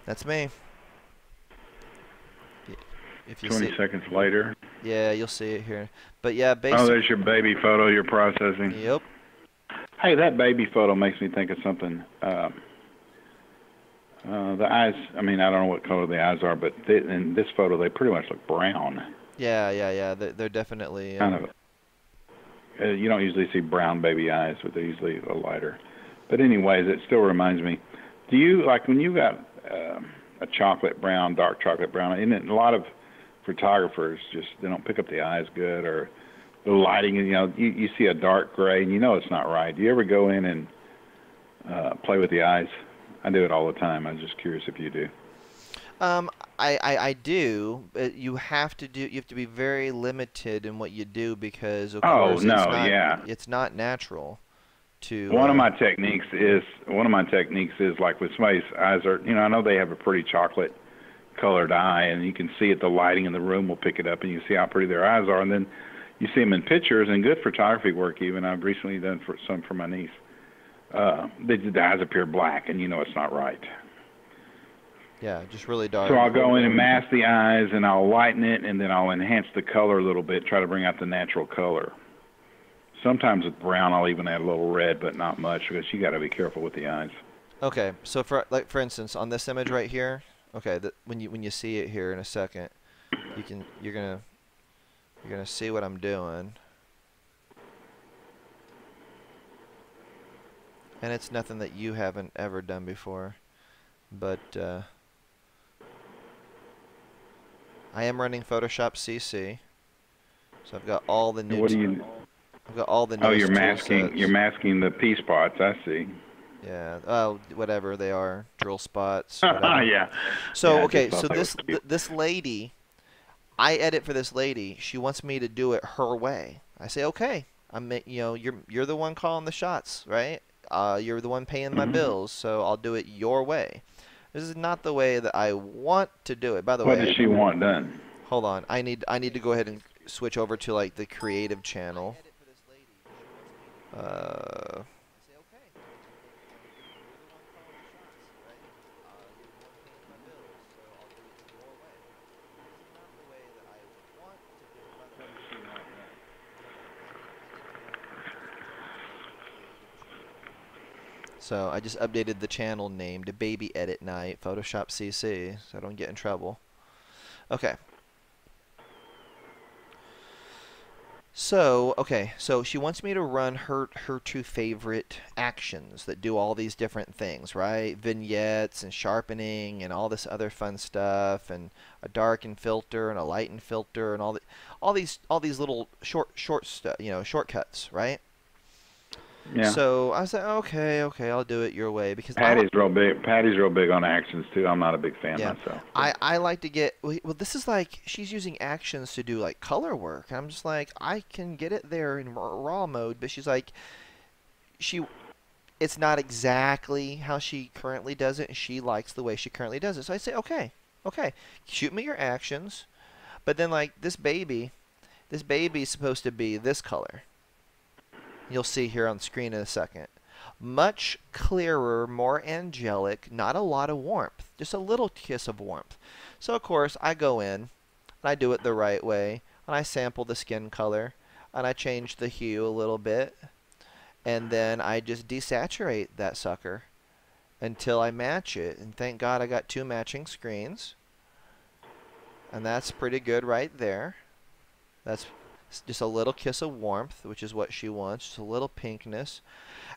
That's me. If you 20 see, seconds later. yeah, you'll see it here. But yeah, Oh, basic. there's your baby photo you're processing. Yep. Hey, that baby photo makes me think of something. The eyes, I mean, I don't know what color the eyes are, but in this photo, they pretty much look brown. Yeah, yeah, yeah. They're definitely. Kind of, you don't usually see brown baby eyes, but they're usually a little lighter. But anyways, it still reminds me. Do you, like when you got a chocolate brown, dark chocolate brown, isn't it a lot of photographers just, they don't pick up the eyes good, or the lighting, you see a dark gray and you know it's not right. Do you ever go in and play with the eyes? I do it all the time. I was just curious if you do. Um, I do, but you have to be very limited in what you do because of Oh course no, yeah. it's not natural to One of my techniques is like with somebody's eyes are, I know they have a pretty chocolate colored eye, and you can see it. The lighting in the room will pick it up, and you see how pretty their eyes are, and then you see them in pictures and good photography work. Even I've recently done some for my niece. The eyes appear black, and you know it's not right. yeah, just really So dark. I'll go in and mask the eyes, and I'll lighten it, and then I'll enhance the color a little bit, try to bring out the natural color. Sometimes with brown, I'll even add a little red, but not much because you got to be careful with the eyes. Okay, so for instance, on this image right here, okay, when you see it here in a second, you're gonna see what I'm doing, and it's nothing that you haven't ever done before, but I am running Photoshop CC, so And what do you? I've got all the Oh, newest tool you're sets. masking the P spots. I see. Yeah, whatever they are, drill spots, whatever. Yeah, So yeah. I just okay, thought so that was cute. this lady, I edit for this lady. She wants me to do it her way. I say, okay. You're the one calling the shots, right? You're the one paying my Hmm. bills, so I'll do it your way. This is not the way that I want to do it. By the What does way, she want done? hold on. I need to go ahead and switch over to like the creative channel. Uh, So I just updated the channel name to Baby Edit Night Photoshop CC so I don't get in trouble. Okay. So she wants me to run her two favorite actions that do all these different things, right? Vignettes and sharpening and all this other fun stuff and a darken filter and a lighten filter and all these little shortcuts, right? Yeah. So I said, okay, I'll do it your way because Patty's real big. Patty's real big on actions too. I'm not a big fan yeah, myself. So. I like to get well. This is like she's using actions to do like color work. I'm just like I can get it there in raw mode, but she's like she it's not exactly how she currently does it, and she likes the way she currently does it. So I say, okay, shoot me your actions, but then like this baby's supposed to be this color. You'll see here on screen in a second. Much clearer, more angelic, not a lot of warmth, just a little kiss of warmth. So of course I go in and I do it the right way and I sample the skin color and I change the hue a little bit and then I just desaturate that sucker until I match it, and thank God I got two matching screens, and that's pretty good right there. That's just a little kiss of warmth, which is what she wants, just a little pinkness.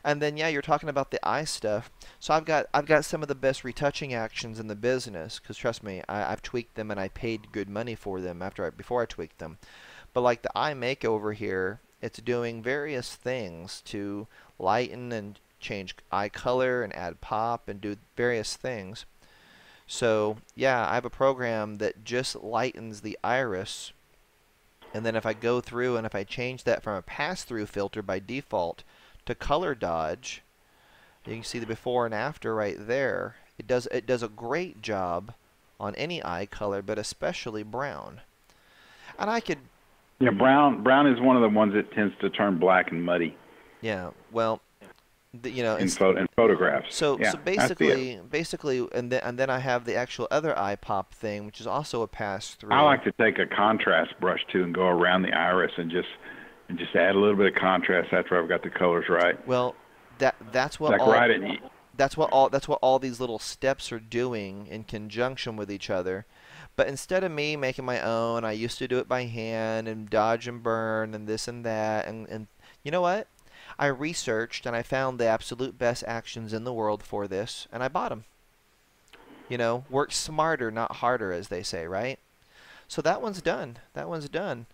And then yeah, you're talking about the eye stuff. So I've got some of the best retouching actions in the business because trust me, I've tweaked them and I paid good money for them before I tweaked them. But like the eye makeover here, it's doing various things to lighten and change eye color and add pop and do various things. So yeah, I have a program that just lightens the iris, and then if I go through and if I change that from a pass-through filter by default to color dodge, you can see the before and after right there. It does a great job on any eye color, but especially brown. And I could, Yeah, brown is one of the ones that tends to turn black and muddy. yeah, well, You know, in photographs. so Yeah, I see it. basically, and then I have the actual other eye pop thing, which is also a pass I through. like to take a contrast brush too and go around the iris and just add a little bit of contrast after I've got the colors right. Well, that's what Like all right at that's what all these little steps are doing in conjunction with each other. But instead of me making my own, I used to do it by hand and dodge and burn and this and that, and you know what? I researched and I found the absolute best actions in the world for this, and I bought them. You know, work smarter, not harder, as they say, right? So that one's done. That one's done.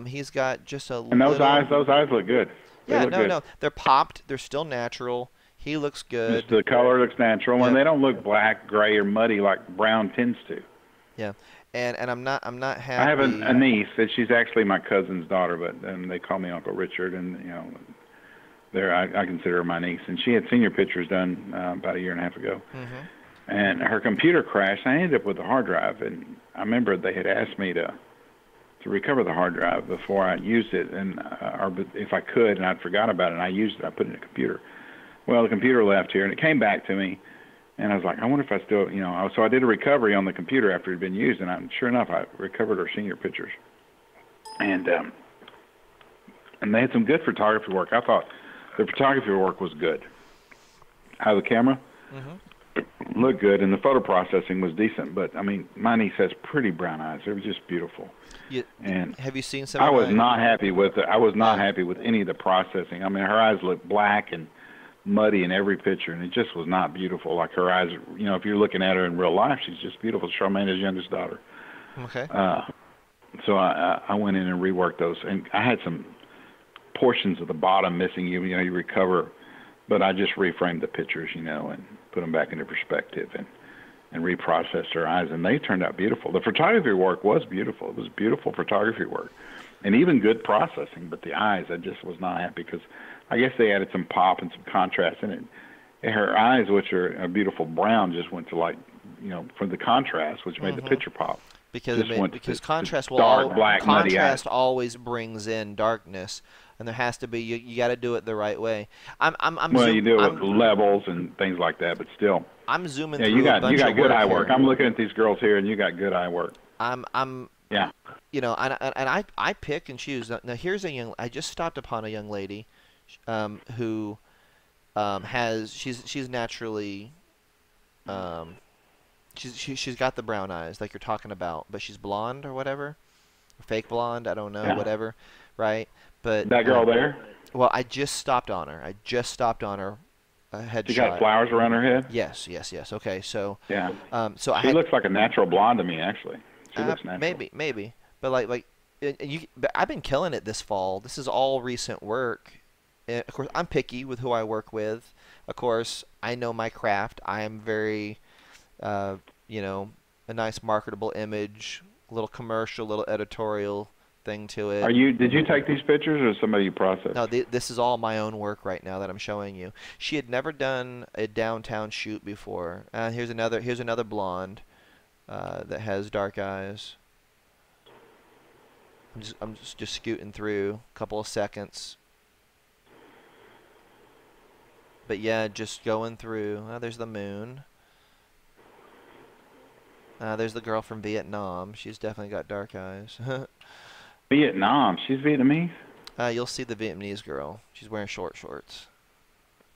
He's got just a and little. those eyes look good. They Yeah, look no, good. no. They're popped. They're still natural. He looks Just good. the color looks natural, and Yep. they don't look black, gray, or muddy like brown tends to. Yeah. And I'm not I have a happy. niece that she's actually my cousin's daughter, but they call me Uncle Richard, and there I consider her my niece. And she had senior pictures done about a year and a half ago, Mhm. and her computer crashed. I ended up with a hard drive, and I remember they had asked me to recover the hard drive before I used it, and or if I could, and I'd forgot about it, and I used it. I put it in a computer. Well, the computer left here, and it came back to me, and I was like, I wonder if I still, so I did a recovery on the computer after it had been used, and sure enough, I recovered her senior pictures, and and they had some good photography work. I thought the photography work was good. Out of the camera, Mhm. looked good, and the photo processing was decent. But I mean, my niece has pretty brown eyes. They were just beautiful, You, and have you seen some I of was my? not happy with it. I was not Yeah. happy with any of the processing. I mean, her eyes looked black and muddy in every picture, and it just was not beautiful. Like her eyes, if you're looking at her in real life, she's just beautiful. Charmaine's youngest daughter. Okay. Uh, so I went in and reworked those, and I had some portions of the bottom missing. You recover, but I just reframed the pictures, and put them back into perspective and reprocessed her eyes, and they turned out beautiful. The photography work was beautiful. It was beautiful photography work, and even good processing. But the eyes, I just was not happy because I guess they added some pop and some contrast in it. And her eyes, which are a beautiful brown, just went to for the contrast, which made the Mhm. picture pop. Because Just went to because this dark, black, muddy eyes. contrast always brings in darkness, and there has to be you got to do it the right way. Well, you do it with levels and things like that, but still. I'm zooming Yeah, you through a got you bunch got of good work eye work. here. I'm looking at these girls here, and you got good eye work. I'm Yeah. I pick and choose. Now here's a young. I just stopped upon a young lady, who has she's naturally um she's got the brown eyes like you're talking about, but she's blonde or whatever, or fake blonde. I don't know, Yeah. whatever, right? But That girl there, well, I just stopped on her. I just stopped on her. A she got headshot. flowers around her head. Yes, yes, yes. Okay, so Yeah. so I She had looks like a natural blonde to me, actually. She looks natural. maybe, but but I've been killing it this fall. This is all recent work. And of course, I'm picky with who I work with. Of course, I know my craft. I am very, uh, you know, a nice marketable image, a little commercial, little editorial thing to it. Did you take these pictures or somebody you processed? No, this is all my own work right now that I'm showing you. She had never done a downtown shoot before. Here's another blonde that has dark eyes. I'm just scooting through a couple of seconds. But yeah, just going through. There's the moon. There's the girl from Vietnam. She's definitely got dark eyes. Vietnam. She's Vietnamese? You'll see the Vietnamese girl. She's wearing short shorts.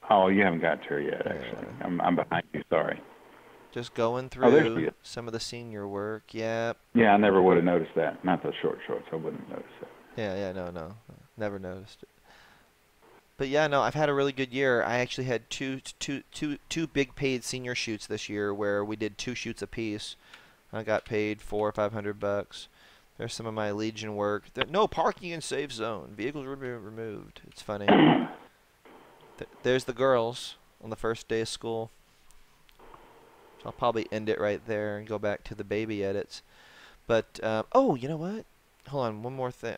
Oh, you haven't got to her yet, actually. Yeah. I'm behind you, sorry. Just going Oh, there's through Viet. some of the senior work. Yep. Yeah, I never would have noticed that. Not those short shorts. I wouldn't have noticed that. Yeah, no. Never noticed it. But yeah, no, I've had a really good year. I actually had two big paid senior shoots this year where we did 2 shoots apiece. I got paid $400 or $500. There's some of my Legion work. No parking in safe zone. Vehicles removed. It's funny. There's the girls on the first day of school. So I'll probably end it right there and go back to the baby edits. But oh, you know what? Hold on, one more thing.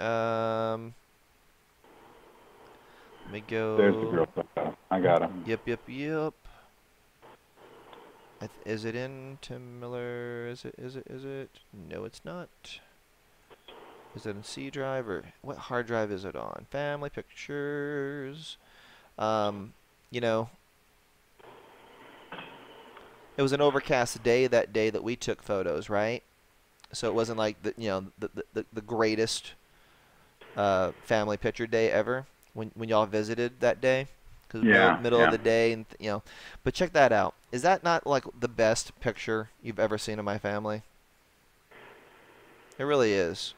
Let me go. There's the girl. I got him. Yep. Is it in Tim Miller? Is it? No, it's not. Is it in C drive or what hard drive is it on? Family pictures. Um, you know, it was an overcast day that day that we took photos, right? So it wasn't like the greatest family picture day ever when y'all visited that day, because Yeah, middle of yeah. the day and but check that out. Is that not like the best picture you've ever seen of my family? It really is.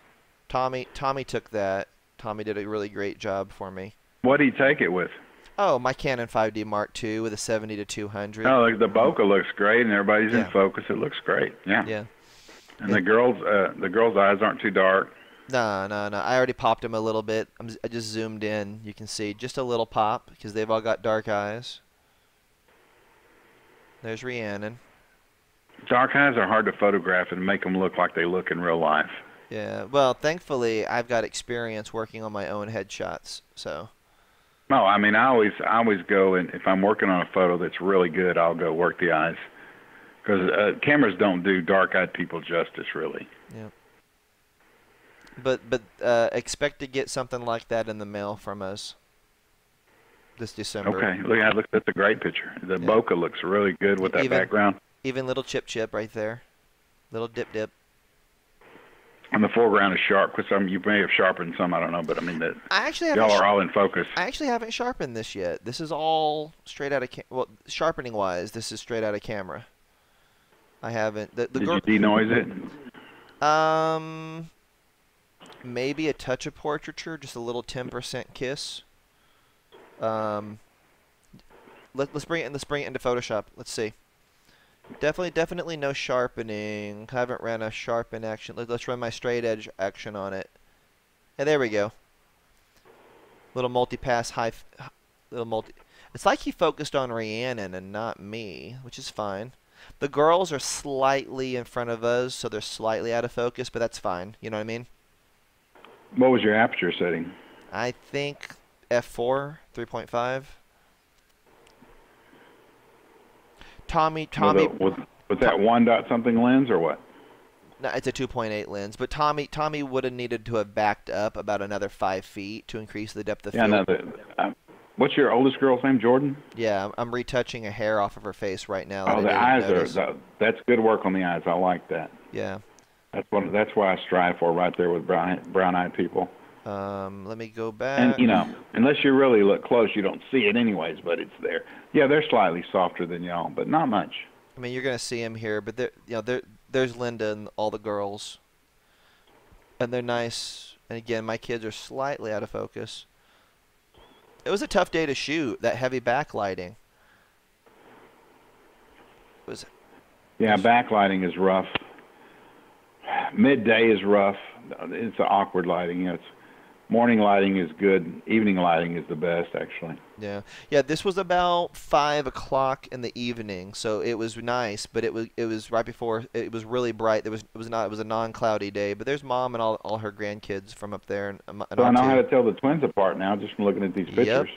Tommy took that. Tommy did a really great job for me. What do you take it with? Oh, my Canon 5D Mark II with a 70 to 200. Oh, the bokeh looks great, and everybody's in Yeah, focus. It looks great. Yeah. yeah. And And the girl's eyes aren't too dark. no, no, no. I already popped him a little bit. I just zoomed in. You can see just a little pop because they've all got dark eyes. There's Rhiannon. Dark eyes are hard to photograph and make them look like they look in real life. Yeah. Well, thankfully, I've got experience working on my own headshots. So, No, I mean I always go, and if I'm working on a photo that's really good, I'll go work the eyes because cameras don't do dark-eyed people justice, really. yeah. But expect to get something like that in the mail from us this December. Okay, look, that's a great picture. The Yeah. bokeh looks really good with that Even background. even little chip right there. Little dip. And the foreground is sharp because you may have sharpened some, I don't know, but I mean that I actually haven't y'all sh are all in focus. I actually haven't sharpened this yet. This is all straight out of well, sharpening wise, this is straight out of camera. I haven't the Did girl you denoise it? um maybe a touch of portraiture, just a little 10% kiss. Um let's bring it in, let's bring it into Photoshop. Let's see. Definitely no sharpening. I haven't ran a sharpen action. Let's run my straight edge action on it. Hey, there we go. Little multi-pass little multi. It's like he focused on Rhiannon and not me, which is fine. The girls are slightly in front of us, so they're slightly out of focus, but that's fine. You know what I mean? What was your aperture setting? I think f4, 3.5. Tommy, Was that one dot something lens or what? no, it's a 2.8 lens, but Tommy would have needed to have backed up about another 5 feet to increase the depth of Yeah, field. no. What's your oldest girl's name? Jordan. Yeah, I'm retouching a hair off of her face right now that Oh, I the didn't eyes notice. that's good work on the eyes. I like that. Yeah. That's why I strive for right there with brown-eyed people. Let me go And back. unless you really look close, you don't see it anyways. But it's there. Yeah, they're slightly softer than y'all, but not much. I mean, you're gonna see him here, but there's Linda and all the girls, and they're nice. And again, my kids are slightly out of focus. It was a tough day to shoot. That heavy backlighting. It was. Yeah, backlighting is rough. Midday is rough. It's awkward lighting. It's morning lighting is good. Evening lighting is the best, actually. Yeah. This was about 5 o'clock in the evening, so it was nice. But it was right before it was really bright. It was a non-cloudy day. But there's mom and all her grandkids from up there, and So I know how too. to tell the twins apart now just from looking at these Yep. pictures.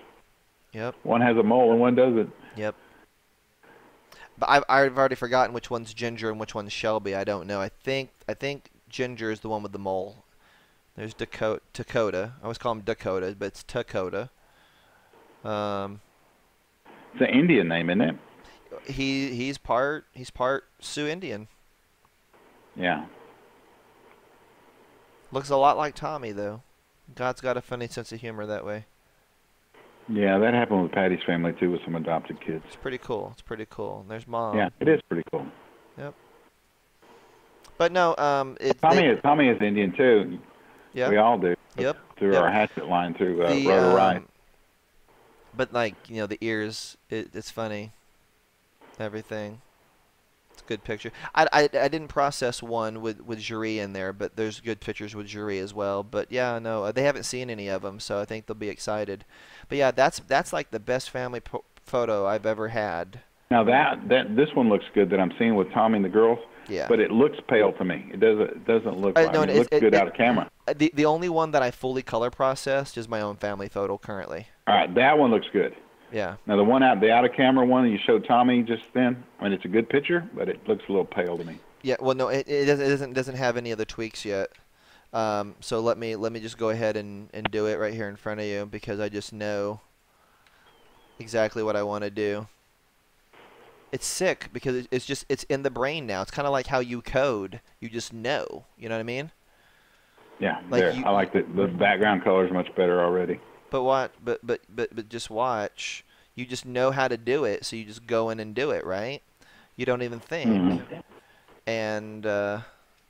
Yep. One has a mole and one doesn't. Yep. But I've already forgotten which one's Ginger and which one's Shelby. I don't know. I think Ginger is the one with the mole. There's Dakota. I always call him Dakota, but it's Dakota. Um, It's an Indian name, isn't it? he's part Sioux Indian. Yeah. Looks a lot like Tommy though. God's got a funny sense of humor that way. Yeah, that happened with Patty's family too, with some adopted kids. It's pretty cool. It's pretty cool. And there's mom. Yeah, it is pretty cool. Yep. But no, Tommy is Indian too. yeah. We all do. Yep. Through Yep. our hatchet line through The Rotor Rye. but like the ears, it's funny. Everything. It's a good picture. I didn't process one with Jury in there, but there's good pictures with Jury as well. But yeah, no, they haven't seen any of them, so I think they'll be excited. But yeah, that's like the best family photo I've ever had. Now this one looks good that I'm seeing with Tommy and the girls. Yeah. But it looks pale to me. It doesn't look. No, it looks good out of camera. The only one that I fully color processed is my own family photo currently. All right, that one looks good. Yeah. Now the out of camera one you showed Tommy just then. I mean, it's a good picture, but it looks a little pale to me. Yeah. Well, no, it doesn't have any of the tweaks yet. So let me just go ahead and do it right here in front of you because I just know exactly what I want to do. It's sick because it's just it's in the brain now. It's kind of like how you code. You just know. You know what I mean? Yeah, Like there. I like the background color is much better already. but what? But just watch. You just know how to do it, so you just go in and do it, right? You don't even think. Hmm. And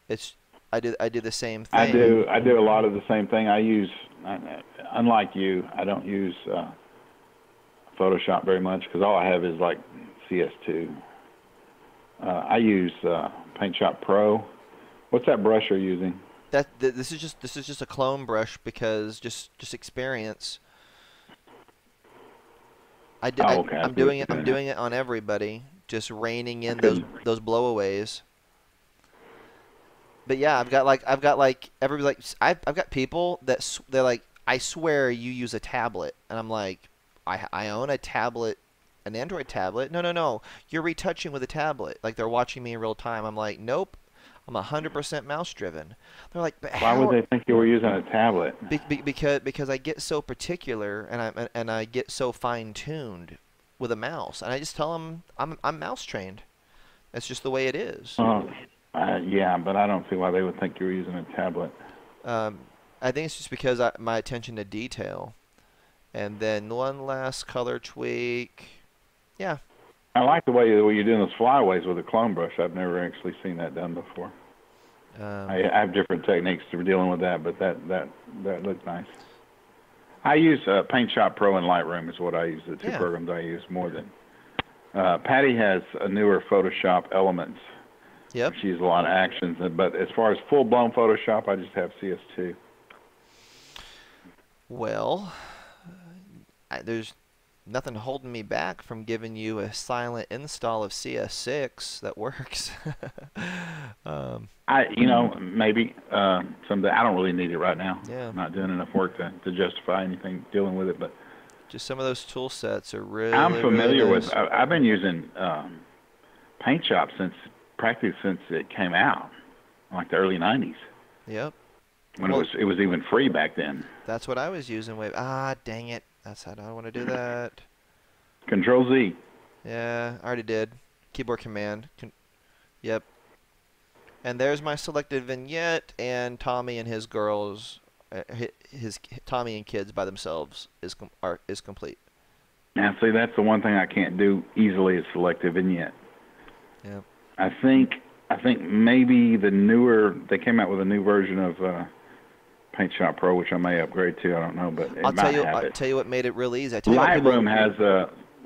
it's I do the same I thing. do. I do a lot of the same thing. I use, unlike you, I don't use Photoshop very much because all I have is like CS2. I use Paint Shop Pro. What's that brush you're using? This is just a clone brush because just experience. Oh, okay. I I'm see what doing it. you're I'm doing now. doing it on everybody, just reining I in those couldn't. those blowaways. But yeah, I've got like everybody like I've got people that they're like, I swear you use a tablet, and I'm like, I own a tablet, an Android tablet. No, no, no, you're retouching with a tablet. Like they're watching me in real time. I'm like, nope, I'm 100% mouse driven. They're like, but Why would how? they think you were using a tablet? Because I get so particular and I get so fine tuned with a mouse, and I just tell them I'm mouse trained. That's just the way it is. Uh, yeah, but I don't see why they would think you were using a tablet. I think it's just because my attention to detail. And then one last color tweak. Yeah. I like the way you're doing those flyaways with a clone brush. I've never actually seen that done before. I Um, have different techniques for dealing with that, but that looked nice. I use Paint Shop Pro and Lightroom is what I use. The two yeah. programs I use more than. Patty has a newer Photoshop Elements. Yep. She uses a lot of actions, but as far as full-blown Photoshop, I just have CS2. Well, there's nothing holding me back from giving you a silent install of CS6 that works. um, Maybe someday. I don't really need it right now. yeah. I'm not doing enough work to justify anything dealing with it, but Just some of those tool sets are I'm really, really familiar with. nice. I've been using Paint Shop practically since it came out, like the early '90s, Yep. when Well, it was even free back then. that's what I was using. Dang it. I don't want to do that. Control Z. Yeah, I already did. Keyboard command. Yep. And there's my selected vignette, and Tommy and his girls, his Tommy and kids by themselves is complete. Now, see, that's the one thing I can't do easily is selective vignette. Yeah. I think maybe they came out with a new version of Paint Shop Pro, which I may upgrade to. I don't know, but it might have I'll it. tell you what made it real easy. I tell you what people.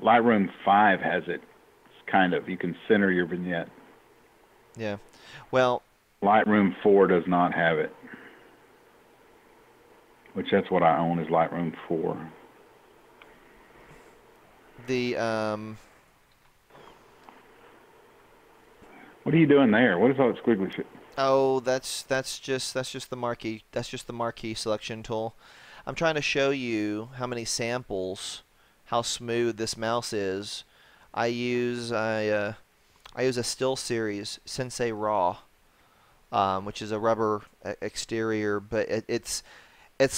Lightroom 5 has it. It's kind of you can center your vignette. Yeah. Well, Lightroom 4 does not have it, which that's what I own is Lightroom 4. the What are you doing there? What is all that squiggly shit? oh, that's just the marquee selection tool. I'm trying to show you how many samples, how smooth this mouse is. I use a still series Sensei Raw, which is a rubber exterior, but it's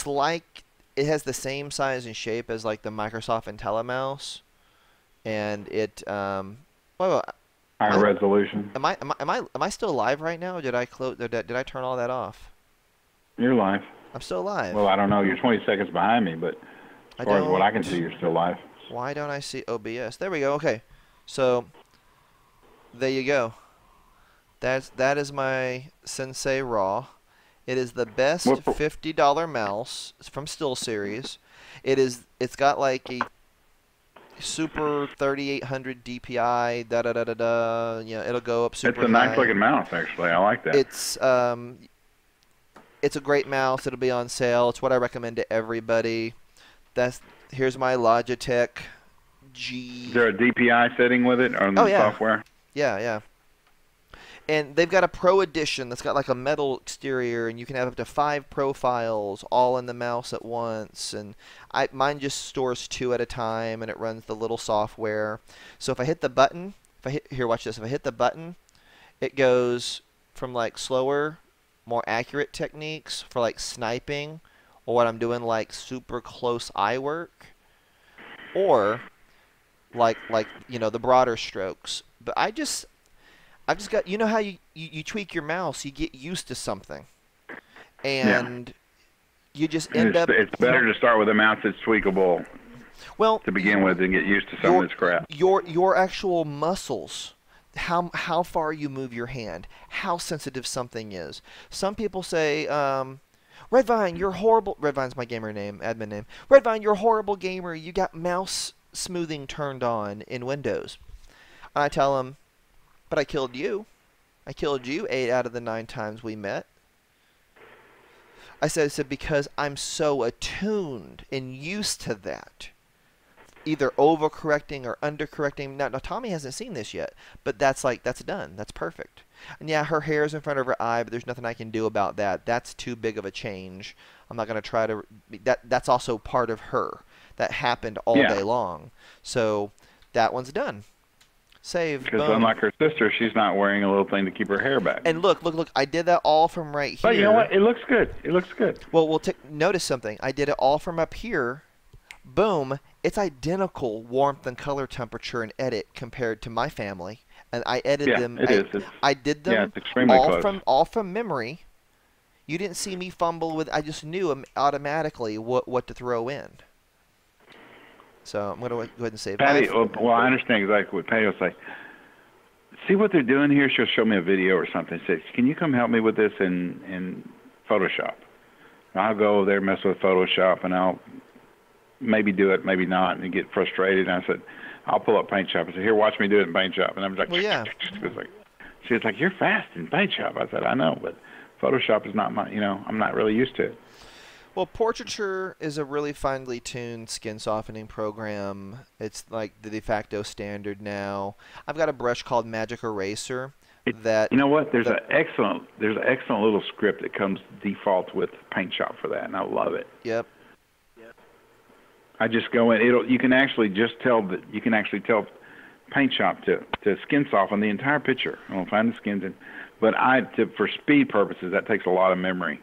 like it has the same size and shape as like the Microsoft IntelliMouse, and well, Higher I, resolution. am I still live right now? Or did I close? Did I turn all that off? You're live. I'm still live. Well, I don't know. You're 20 seconds behind me, but I as far as what I can see, don't. you're still live. Why don't I see OBS? There we go. Okay, so there you go. That is my Sensei Raw. It is the best What? $50 mouse. It's from SteelSeries. It's got like a super 3800 DPI. Da da da da da. You know, it'll go up It's super a nice high. looking mouse, actually. I like that. It's a great mouse. It'll be on sale. It's what I recommend to everybody. Here's my Logitech Is G. there a DPI setting with it on Oh the yeah, software? yeah, yeah. And they've got a Pro Edition that's got like a metal exterior, and you can have up to 5 profiles all in the mouse at once. And mine just stores 2 at a time, and it runs the little software. So if I hit the button, watch this. If I hit the button, it goes from like slower, more accurate techniques for like sniping, or what I'm doing like super close eye work, or like the broader strokes. But I've just got, you know how you tweak your mouse, you get used to something, Yeah. and you just And end up, it's better to start with a mouse that's tweakable well, to begin with and get used to something your that's crap. your actual muscles, how far you move your hand, how sensitive something is. Some people say, Redvine, you're horrible. Redvine's my gamer name, admin name. Redvine, you're a horrible gamer. You got mouse smoothing turned on in Windows. And I tell them, but I killed you. I killed you 8 out of the 9 times we met. I said because I'm so attuned and used to that. Either overcorrecting or undercorrecting. Now, Tommy hasn't seen this yet, but that's done. That's perfect. And yeah, her hair's in front of her eye, but there's nothing I can do about that. That's too big of a change. I'm not going to try to. That's also part of her. That happened all Yeah. day long. So that one's done. Save. Because Boom. unlike her sister, she's not wearing a little thing to keep her hair back. And look. I did that all from right here. But you know what? It looks good. It looks good. Well, notice something. I did it all from up here. Boom. It's identical warmth and color temperature and edit compared to my family. And I edited them. It is. I did them It's extremely close. all from memory. You didn't see me fumble with. I just knew automatically what to throw in. So I'm going to go ahead and save. Patty, well, I understand exactly what Patty will say. See what they're doing here? She'll show me a video or something. Say, can you come help me with this in Photoshop? And I'll go over there, mess with Photoshop, and I'll maybe do it, maybe not, and get frustrated. And I said, I'll pull up Paint Shop. I said, here, watch me do it in Paint Shop. And I'm like, well, yeah. She was like, you're fast in Paint Shop. I said, I know, but Photoshop is not my, I'm not really used to it. Well, Portraiture is a really finely tuned skin softening program. It's like the de facto standard now. I've got a brush called Magic Eraser that. You know what? There's an excellent little script that comes default with Paint Shop for that, and I love it. Yep. I just go in. You can actually tell Paint Shop to skin soften the entire picture. I'll find the skins in, but for speed purposes, that takes a lot of memory.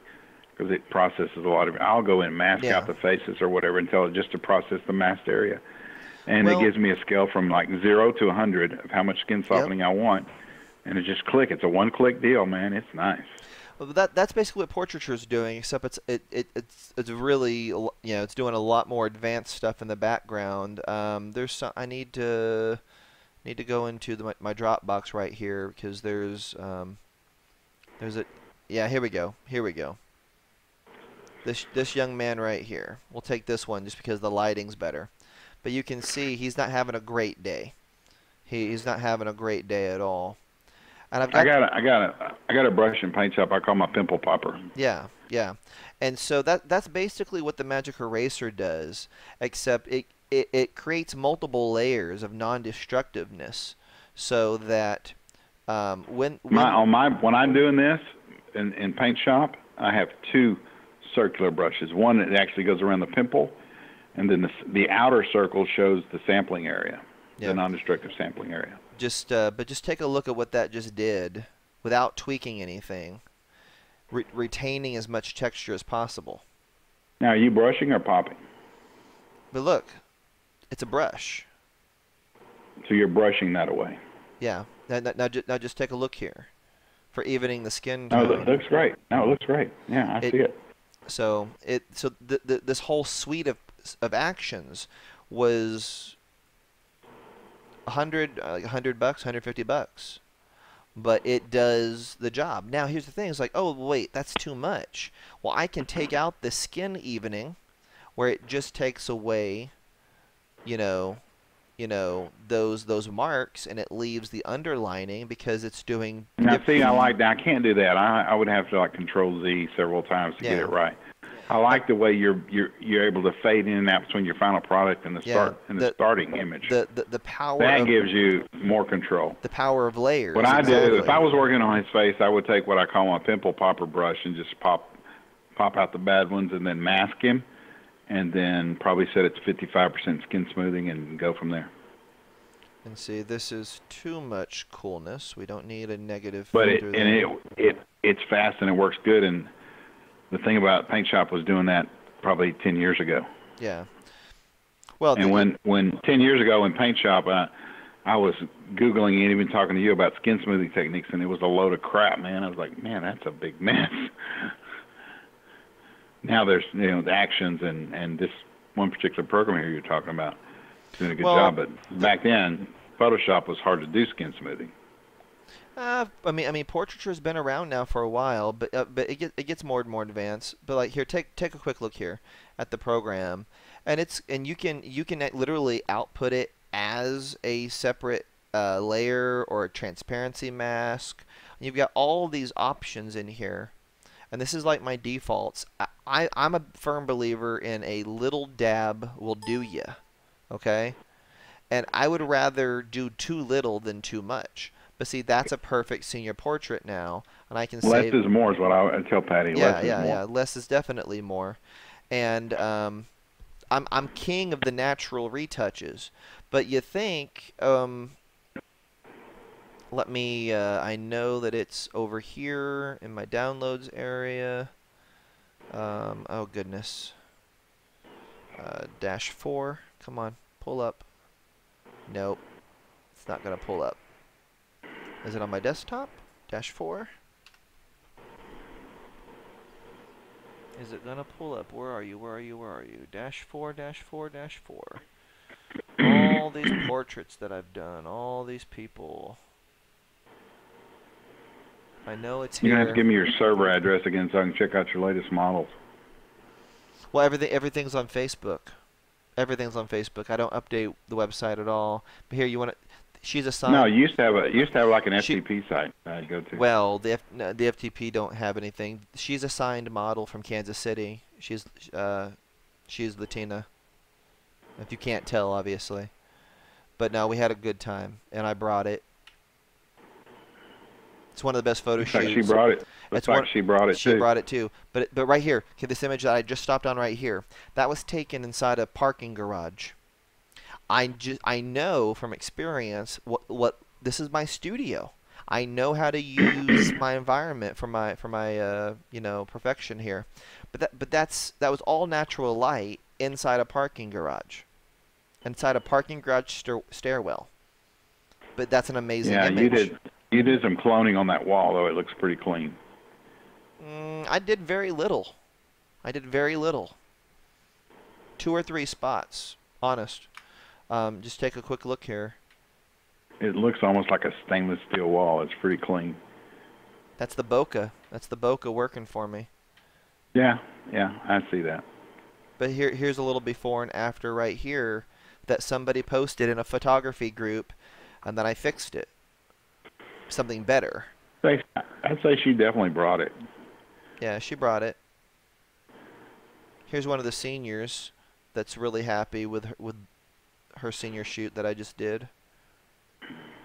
Because it processes a lot of. I'll go in and mask out the faces or whatever and tell it just to process the masked area, and it gives me a scale from like 0 to 100 of how much skin softening I want, and it just click. It's a one-click deal, man. It's nice. Well, that's basically what Portraiture is doing, except it's really it's doing a lot more advanced stuff in the background. I need to go into my Dropbox right here because there's a here we go. This young man right here. We'll take this one just because the lighting's better. But you can see he's not having a great day. He's not having a great day at all. And I got a brush in Paint Shop I call my pimple popper. Yeah. And so that's basically what the Magic Eraser does, except it creates multiple layers of non-destructiveness so that when I'm doing this in Paint Shop, I have 2 circular brushes. One that actually goes around the pimple, and then the outer circle shows the sampling area, the non-destructive sampling area. But just take a look at what that just did, without tweaking anything, retaining as much texture as possible. Now, are you brushing or popping? But look, it's a brush. So you're brushing that away. Yeah. Now just take a look here, for evening the skin tone. Oh, it looks great. No, it looks great. Yeah, I see it. So this whole suite of actions was $100, $150, but it does the job. Now here's the thing: it's like, oh wait, that's too much. Well, I can take out the skin evening, where it just takes away, those marks, and it leaves the underlining because it's doing. Now, see, I like that. I can't do that. I would have to Control Z several times to get it right. I like the way you're able to fade in and out between your final product and the starting image. The power that gives you more control. The power of layers. What I do, if I was working on his face, I would take what I call my pimple popper brush and just pop out the bad ones and then mask him, and then probably set it to 55% skin smoothing and go from there. And see, this is too much coolness. We don't need a negative but filter it's fast and it works good. And the thing about Paint Shop was doing that probably 10 years ago. Yeah. Well, And when 10 years ago in paint shop, I was Googling and even talking to you about skin smoothing techniques, and it was a load of crap, man. I was like, man, that's a big mess. Now there's, the actions and this one particular program here you're talking about doing a good well, job. But back then, Photoshop was hard to do skin smoothing. I mean, portraiture has been around now for a while, but it gets more and more advanced. But like here, take a quick look here at the program, and you can literally output it as a separate layer or a transparency mask. You've got all these options in here, and this is like my defaults. I'm a firm believer in a little dab will do ya. Okay, and I would rather do too little than too much. But see, that's a perfect senior portrait now, and I can Less save. is more is what I tell Patty. Yeah, Less is yeah, more. yeah. Less is definitely more, and I'm king of the natural retouches. But you think, let me. I know that it's over here in my downloads area. Oh goodness. -4. Come on, pull up. Nope, it's not gonna pull up. Is it on my desktop? -4. Is it gonna pull up? Where are you? Where are you? Where are you? -4, -4, -4. All these portraits that I've done. All these people. I know it's You're gonna have to here. give me your server address again so I can check out your latest models. Well, everything's on Facebook. Everything's on Facebook. I don't update the website at all. But here, you want to? She's No, assigned. you used to have like an She. FTP site I'd go to. Well, no, the FTP don't have anything. She's assigned model from Kansas City. She's Latina. If you can't tell, obviously. But no, we had a good time, and I brought it. It's one of the best photo Looks like she shoots. brought it. Looks It's like one. she brought it She too. brought it too. But right here, okay, this image that I just stopped on right here, that was taken inside a parking garage. I know from experience what this is my studio. I know how to use my environment for my perfection here. That was all natural light inside a parking garage. Inside a parking garage stairwell. But that's an amazing Yeah, you image. did some cloning on that wall though. It looks pretty clean. I did very little. I did very little. 2 or 3 spots. Honest. Just take a quick look here. It looks almost like a stainless steel wall. It's pretty clean. That's the bokeh. That's the bokeh working for me. Yeah, I see that. But here's a little before and after right here that somebody posted in a photography group, and then I fixed it. Something better. I'd say she definitely brought it. Yeah, she brought it. Here's one of the seniors that's really happy with her senior shoot that I just did.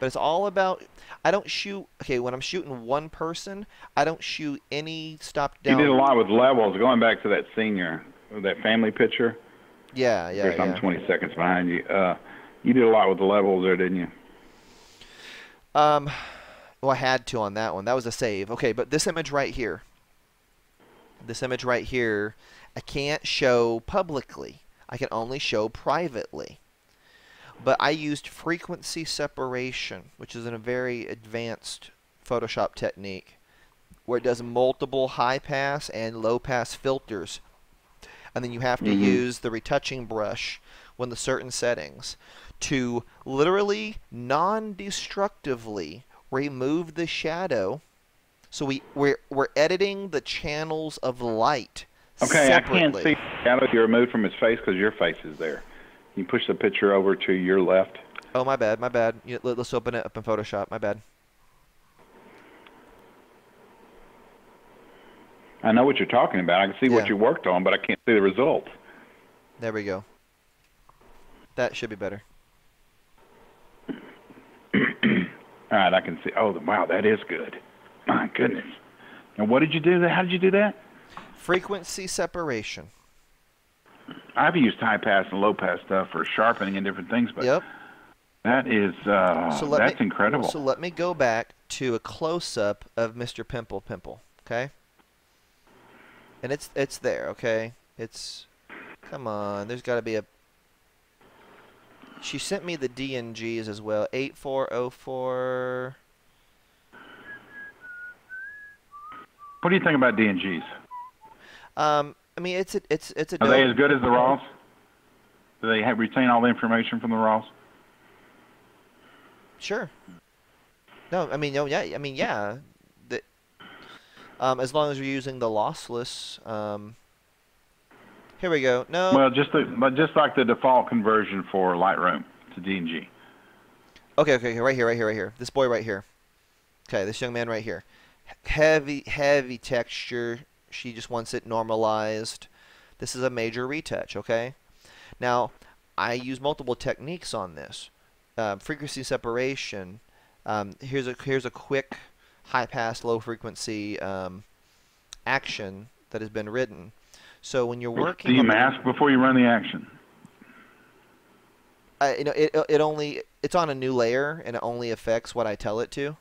But it's all about, I don't shoot, okay, when I'm shooting one person, I don't shoot any stop You down. did a lot with levels. Going back to that senior, that family picture. Yeah, Of yeah, course, I'm yeah. 20 seconds behind you. You did a lot with the levels there, didn't you? Um, well, I had to on that one. That was a save. Okay, but this image right here. This image right here, I can't show publicly. I can only show privately. But I used frequency separation, which is a very advanced Photoshop technique, where it does multiple high pass and low pass filters. And then you have to Mm-hmm. use the retouching brush when the certain settings to literally non-destructively remove the shadow. So we're editing the channels of light Okay, I can't separately. see the shadow you removed from his face because your face is there. You push the picture over to your left. Oh, my bad, my bad. Let's open it up in Photoshop. My bad. I know what you're talking about. I can see what Yeah, you worked on, but I can't see the result. there we go. That should be better. All right, I can see. Oh, wow, that is good. My goodness. And what did you do? How did you do that? Frequency separation. I've used high pass and low pass stuff for sharpening and different things, but Yep. that is that's incredible. So let me go back to a close-up of Mr. Pimple Pimple, okay? And it's there, okay? Come on, there's got to be a She sent me the DNGs as well. 8404. What do you think about DNGs? I mean, it's a Are they dope. as good as the raws? Do they retain all the information from the raws? Sure. No, I mean, no, yeah, I mean, yeah. The, as long as you're using the lossless. Here we go. No. Well, but just like the default conversion for Lightroom to DNG. Okay, okay, right here, right here, right here. This boy right here. Okay, this young man right here. Heavy, heavy texture. She just wants it normalized. This is a major retouch, okay? Now, I use multiple techniques on this. Frequency separation. Here's a quick high pass, low frequency action that has been written. So when you're working Do you on mask before you run the action? you know, it's on a new layer and it only affects what I tell it to.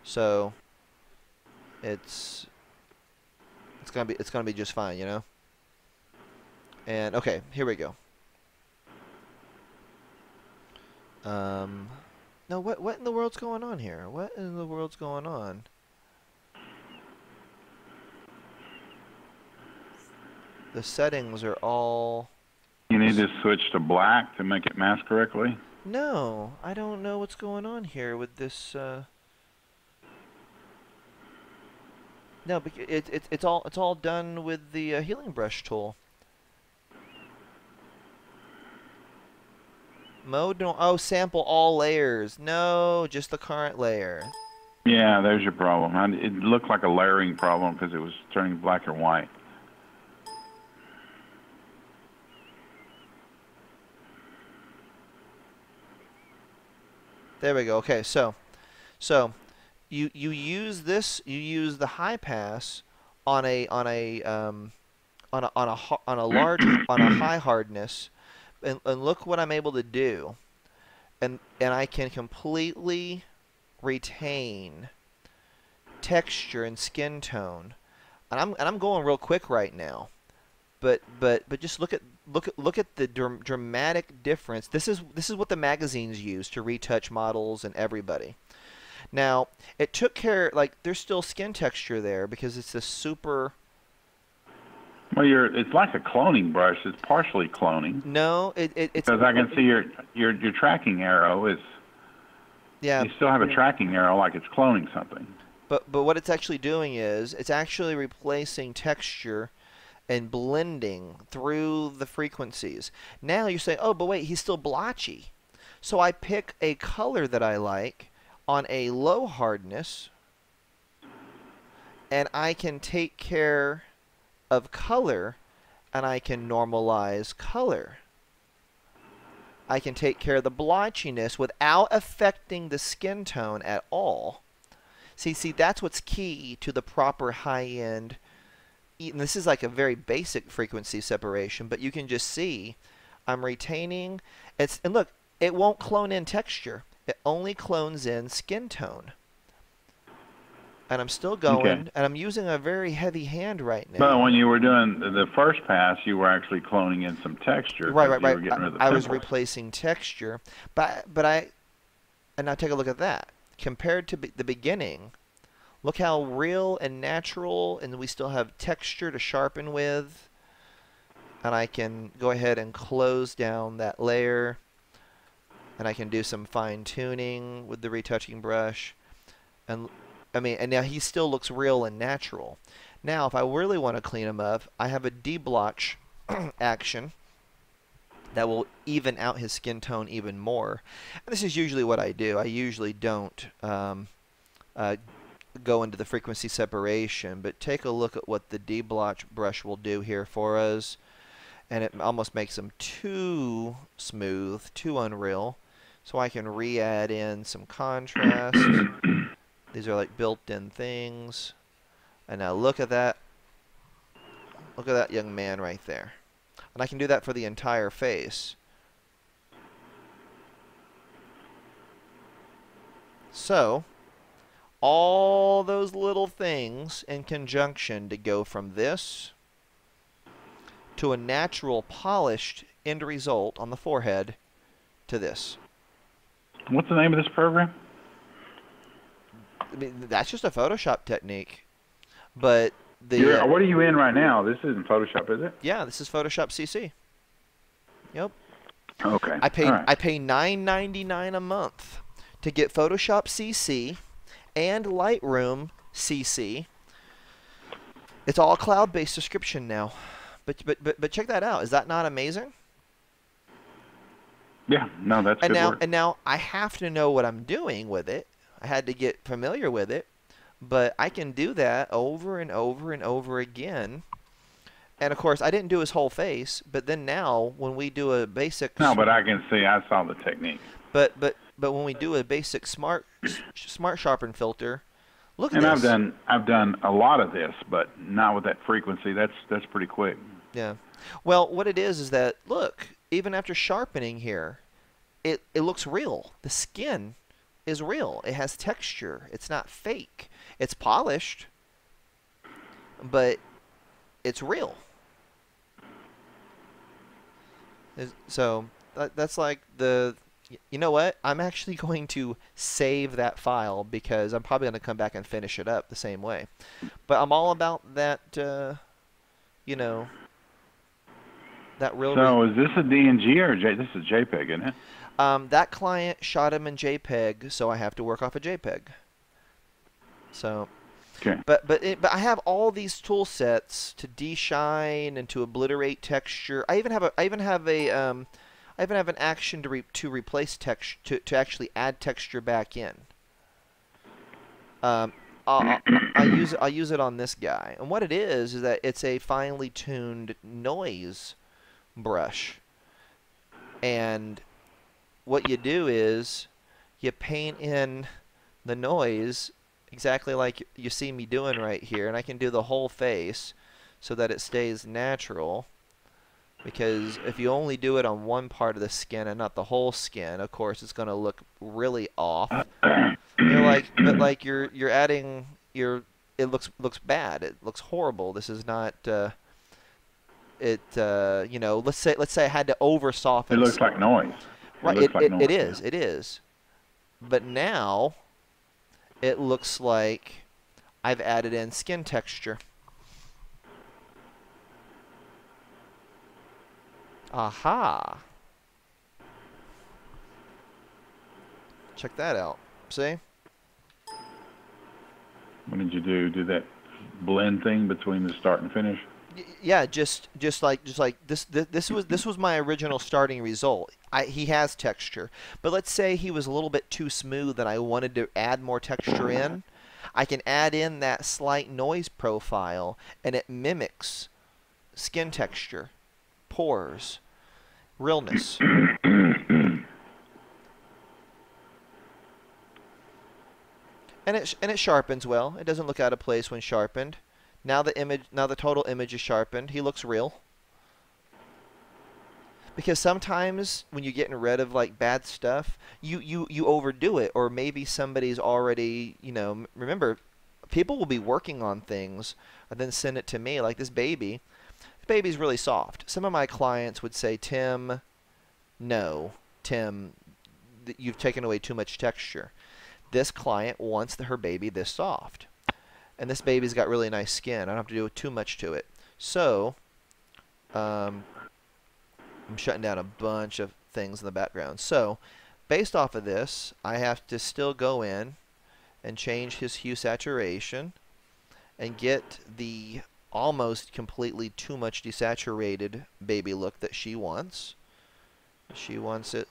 So it's gonna be just fine, you know. And okay, here we go. No, what in the world's going on here? What in the world's going on? The settings are all... You need to switch to black to make it mask correctly. No, I don't know what's going on here with this. No, but it's all done with the healing brush tool. Mode no. Oh, sample all layers. No, just the current layer. Yeah, there's your problem. It looked like a layering problem because it was turning black or white. There we go. Okay, so you use this. You use the high pass on a large on a high hardness, and look what I'm able to do, and I can completely retain texture and skin tone, and I'm going real quick right now, but just look at the dramatic difference. This is what the magazines use to retouch models and everybody. Now, it took care, like, there's still skin texture there because it's a super... Well, it's like a cloning brush. It's partially cloning. No, it's... Because I can see your tracking arrow is... Yeah. You still have a tracking arrow like it's cloning something. But what it's actually doing is, it's actually replacing texture and blending through the frequencies. Now you say, oh, but wait, he's still blotchy. So I pick a color that I like on a low hardness, and I can take care of color, and I can normalize color. I can take care of the blotchiness without affecting the skin tone at all. See, that's what's key to the proper high-end. And this is like a very basic frequency separation, but you can just see I'm retaining. And look, it won't clone in texture. It only clones in skin tone. And I'm still going, Okay. and I'm using a very heavy hand right now. But when you were doing the first pass, you were actually cloning in some texture. Right. You were getting rid of the I was pimples. replacing texture, and now take a look at that. Compared to the beginning, look how real and natural, and we still have texture to sharpen with. And I can go ahead and close down that layer, and I can do some fine tuning with the retouching brush. And I mean, and now he still looks real and natural. Now, if I really want to clean him up, I have a deblotch action that will even out his skin tone even more. And this is usually what I do. I usually don't go into the frequency separation, but take a look at what the deblotch brush will do here for us. And it almost makes them too smooth, too unreal. So I can re-add in some contrast. These are like built-in things. And now look at that. Look at that young man right there. And I can do that for the entire face. So, all those little things in conjunction to go from this to a natural polished end result on the forehead to this. What's the name of this program? I mean, that's just a Photoshop technique. But the What are you in right now? This isn't Photoshop, is it? yeah, this is Photoshop CC. Yep. Okay. I All pay right. I pay $9.99 a month to get Photoshop CC and Lightroom CC. It's all cloud-based subscription now. But check that out. Is that not amazing? Yeah. No, that's good work. And now I have to know what I'm doing with it. I had to get familiar with it, but I can do that over and over and over again. And of course, I didn't do his whole face, but then now when we do a basic No, but I can see. I saw the technique. but when we do a basic smart sharpen filter, look at And this. I've done a lot of this, but not with that frequency. That's pretty quick. Yeah. Well, what it is that look, even after sharpening here, it looks real. The skin is real. It has texture. It's not fake. It's polished, but it's real. So that's like you know what? I'm actually going to save that file because I'm probably going to come back and finish it up the same way. But I'm all about that, you know, that real. So is this a DNG or this is JPEG, isn't it? That client shot him in JPEG, so I have to work off a JPEG. So, Okay. but I have all these tool sets to deshine and to obliterate texture. I even have an action to replace text to actually add texture back in. Um, I'll use it on this guy, and what it is that it's a finely tuned noise brush, and what you do is you paint in the noise exactly like you see me doing right here, and I can do the whole face so that it stays natural. Because if you only do it on one part of the skin and not the whole skin, of course it's going to look really off. You're adding it looks bad. It looks horrible. This is not you know, let's say I had to over soften. It looks like noise. Right, looks like noise. it is. But now it looks like I've added in skin texture. Aha. Check that out. See? What did you do? Do that blend thing between the start and finish? Yeah, just like this was my original starting result. He has texture, but let's say he was a little bit too smooth and I wanted to add more texture in. I can add in that slight noise profile and it mimics skin texture, pores, realness. And it sharpens well. It doesn't look out of place when sharpened. Now the total image is sharpened. He looks real. Because sometimes when you're getting rid of like bad stuff, you overdo it, or maybe somebody's already, you know, remember, people will be working on things and then send it to me like this baby. This baby's really soft. Some of my clients would say, Tim, no, Tim, you've taken away too much texture. This client wants her baby this soft. And this baby's got really nice skin. I don't have to do too much to it. So, I'm shutting down a bunch of things in the background. So, based off of this, I have to still go in and change his hue saturation and get the almost completely too much desaturated baby look that she wants. She wants it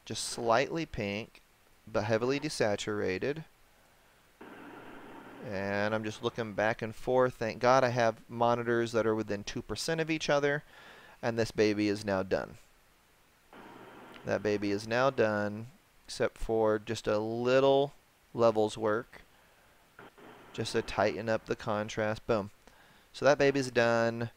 just slightly pink, but heavily desaturated. And I'm just looking back and forth. Thank God I have monitors that are within 2% of each other. And this baby is now done. That baby is now done, except for just a little levels work, just to tighten up the contrast. Boom. So that baby's done.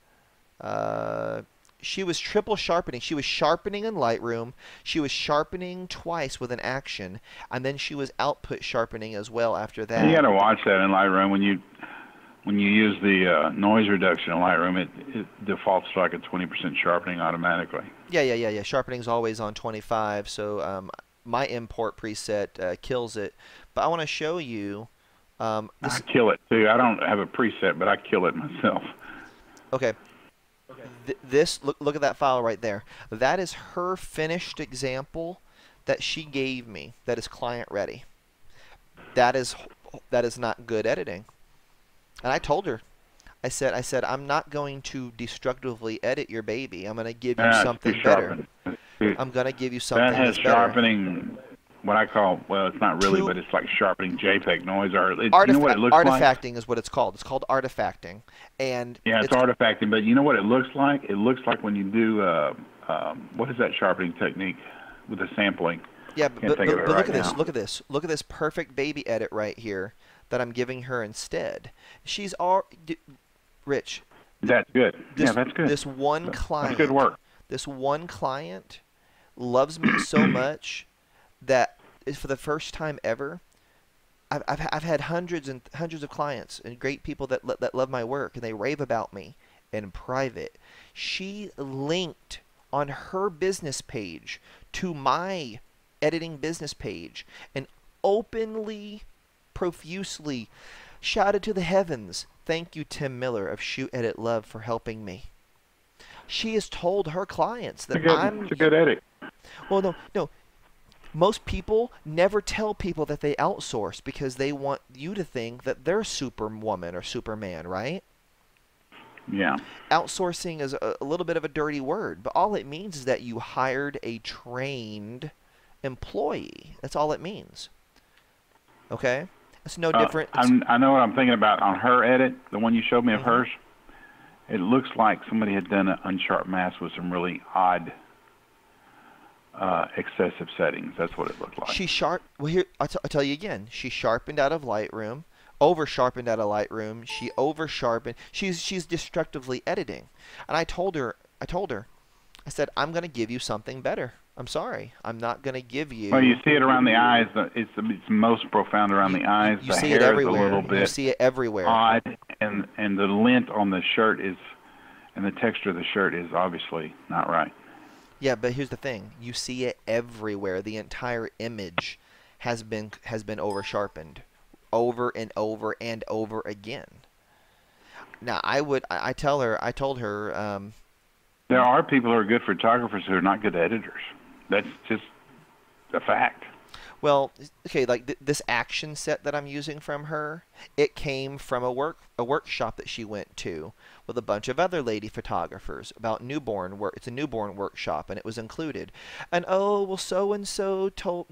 She was triple sharpening. She was sharpening in Lightroom. She was sharpening twice with an action, and then she was output sharpening as well after that. You got to watch that in Lightroom when you when you use the noise reduction in Lightroom, it defaults to like a 20% sharpening automatically. Yeah. Sharpening's always on 25, so my import preset kills it. But I want to show you I this. kill it too. I don't have a preset, but I kill it myself. Okay, this look at that file right there. That is her finished example that she gave me. That is client ready. That is not good editing. And I told her, I said, I'm not going to destructively edit your baby. I'm going to give you It's too something better. sharpened. I'm going to give you That something has that's better. sharpening, what I call, well, it's not really, Two but it's like sharpening JPEG noise. Or you know what it looks like? artifacting is what it's called. It's called artifacting, and Yeah, it's it's artifacting, but you know what it looks like? It looks like when you do, what is that sharpening technique with the sampling? yeah. Can't think of it But right look at this. now. Look at this. Look at this perfect baby edit right here that I'm giving her instead. She's all Rich. That's good. Yeah, This that's good. this one That's good client, work. this one client loves me so much that for the first time ever, I've had hundreds and hundreds of clients and great people that love my work and they rave about me in private. She linked on her business page to my editing business page and openly, profusely shouted to the heavens, "Thank you, Tim Miller of Shoot Edit Love, for helping me." She has told her clients that It's a good edit. well, no. Most people never tell people that they outsource because they want you to think that they're superwoman or superman, right? Yeah. Outsourcing is a little bit of a dirty word, but all it means is that you hired a trained employee. That's all it means. Okay? It's no different. I know what I'm thinking about on her edit, the one you showed me of Mhm. hers. It looks like somebody had done an unsharp mask with some really odd excessive settings. That's what it looked like. Well, here I'll tell you again. She sharpened out of Lightroom, over sharpened out of Lightroom. She over sharpened. She's destructively editing, and I said, I'm gonna give you something better. I'm sorry, I'm not gonna give you. Well, you see it around the eyes. It's most profound around the eyes. You The see it hair is a everywhere. little You bit see it everywhere. odd, and the lint on the shirt is, and the texture of the shirt is obviously not right. Yeah, but here's the thing. You see it everywhere. The entire image has been over sharpened, over and over and over again. Now I told her There are people who are good photographers who are not good editors. That's just a fact. well, okay, like this action set that I'm using from her, it came from a workshop that she went to with a bunch of other lady photographers about newborn work. It's a newborn workshop, and it was included. And oh, well, so and so told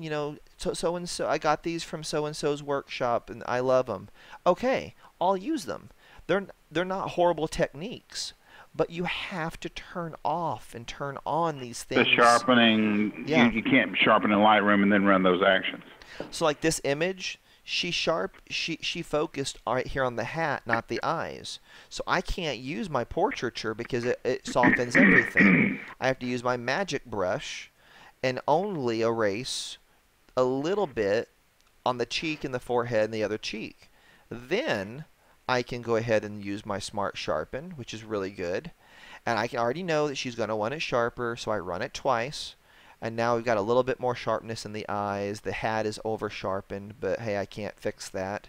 so and so I got these from so and so's workshop, and I love them. Okay, I'll use them. They're not horrible techniques. But you have to turn off and turn on these The things. sharpening, Yeah. you can't sharpen in Lightroom and then run those actions. So like this image, she focused right here on the hat, not the eyes. So I can't use my portraiture because it softens everything. I have to use my magic brush and only erase a little bit on the cheek and the forehead and the other cheek. Then I can go ahead and use my Smart Sharpen, which is really good. And I can already know that she's going to want it sharper, so I run it twice. And now we've got a little bit more sharpness in the eyes. The hat is over sharpened, but hey, I can't fix that.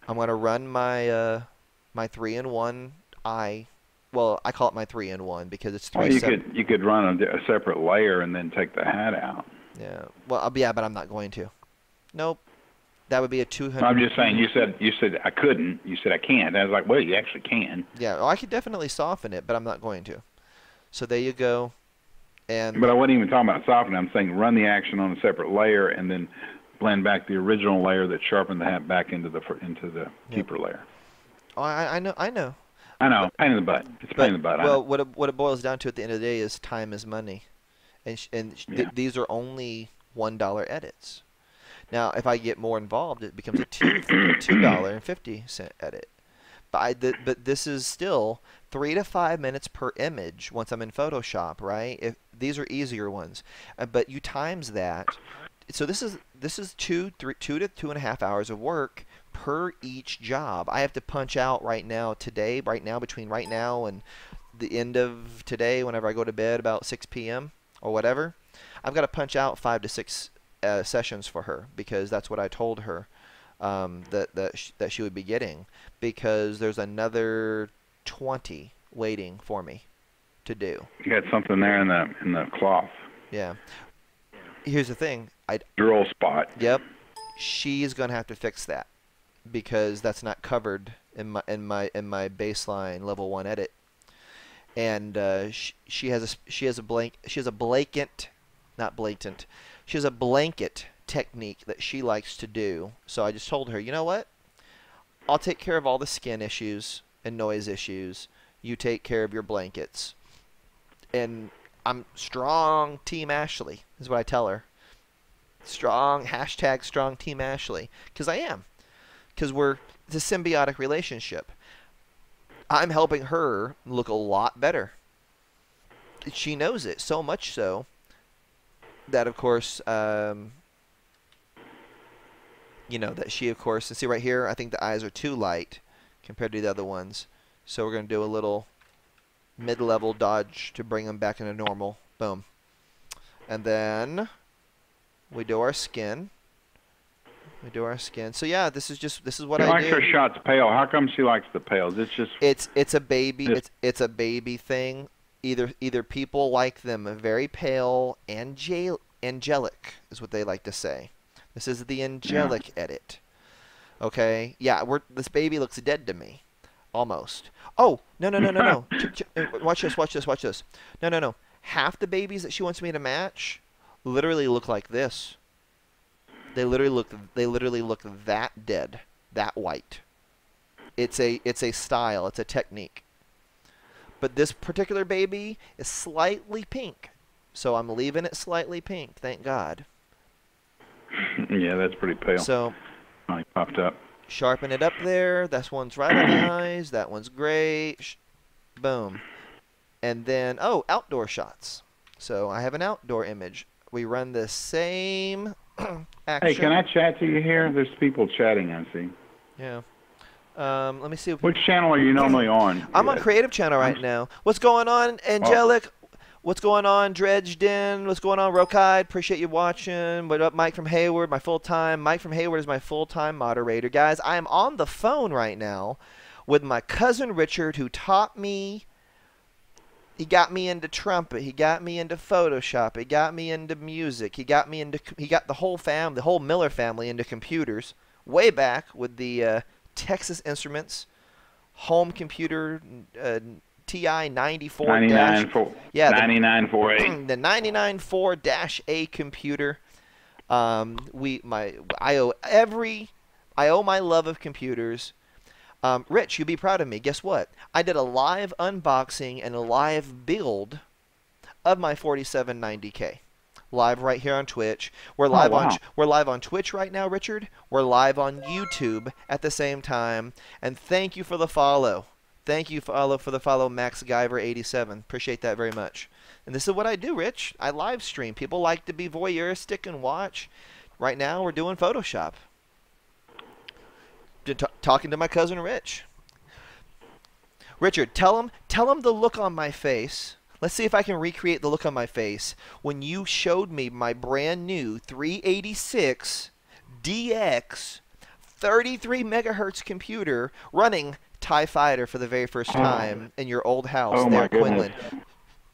I'm going to run my 3-in-1 eye. Well, I call it my 3-in-1 because it's Well, you could run a separate layer and then take the hat out. Yeah. Well, yeah, but I'm not going to. Nope. That would be a 200. I'm just saying. You said I couldn't. You said I can't. I was like, well, you actually can. Yeah. Oh, I could definitely soften it, but I'm not going to. So there you go. And But I wasn't even talking about softening. I'm saying run the action on a separate layer and then blend back the original layer that sharpened the hat back into the keeper layer. oh, I know. I know. Pain in the butt. It's a pain in the butt. Well, what it boils down to at the end of the day is time is money, and Yeah. these are only $1 edits. Now, if I get more involved, it becomes a $2.50 edit. But this is still 3 to 5 minutes per image once I'm in Photoshop, right? If these are easier ones, but you times that. So this is 2 to 2.5 hours of work per each job. I have to punch out right now, today, between right now and the end of today, whenever I go to bed about 6 p.m. or whatever. I've got to punch out 5 to 6 sessions for her, because that's what I told her that she would be getting, because there's another 20 waiting for me to do. You got something there in the cloth. Yeah. Here's the thing. Drill spot. Yep. She's gonna have to fix that, because that's not covered in my baseline level 1 edit. And she has a blanket technique that she likes to do. So I just told her, you know what? I'll take care of all the skin issues and noise issues. You take care of your blankets. And I'm strong Team Ashley, is what I tell her. Strong Team Ashley, because I am. Because it's a symbiotic relationship. I'm helping her look a lot better. She knows it, so much so that, of course, you know, that she, of course, and see right here, I think the eyes are too light compared to the other ones. So we're going to do a little mid-level dodge to bring them back into normal. Boom. And then we do our skin. So yeah, this is what I do. She likes her shots pale. How come she likes the pales? It's just it's a baby it's a baby thing. Either people like them very pale, angelic is what they like to say. This is the angelic edit. Okay? Yeah, this baby looks dead to me. Almost. Oh, no. Watch this. No. Half the babies that she wants me to match literally look like this. They literally look that dead, that white. It's a style, it's a technique. But this particular baby is slightly pink. So I'm leaving it slightly pink, thank God. Yeah, that's pretty pale. So finally popped up. Sharpen it up there. That one's right on the eyes. That one's great. Boom. And then, outdoor shots. So I have an outdoor image. We run the same action. Hey, can I chat to you here? There's people chatting, I see. Yeah. Let me see. Which channel are you normally on? I'm on Creative Channel right now. What's going on, Angelic? What's going on, Dredged In? What's going on, Rokai? Appreciate you watching. What up, Mike from Hayward? Mike from Hayward is my full-time moderator. Guys, I am on the phone right now with my cousin Richard, who taught me. He got me into trumpet. He got me into Photoshop. He got me into music. He got the whole Miller family into computers way back with the Texas Instruments home computer TI 94 9948. The 994-A computer. I owe my love of computers. Rich, you'd be proud of me. Guess what? I did a live unboxing and a live build of my 4790K. Live right here on Twitch. We're live on Twitch right now, Richard. We're live on YouTube at the same time. And thank you for the follow. Thank you for the follow, Max Guyver 87. Appreciate that very much. And this is what I do, Rich. I live stream. People like to be voyeuristic and watch. Right now, we're doing Photoshop. Talking to my cousin Rich. Richard, tell him the look on my face. Let's see if I can recreate the look on my face when you showed me my brand new 386 DX 33 megahertz computer running TIE Fighter for the very first time in your old house there, Quinlan.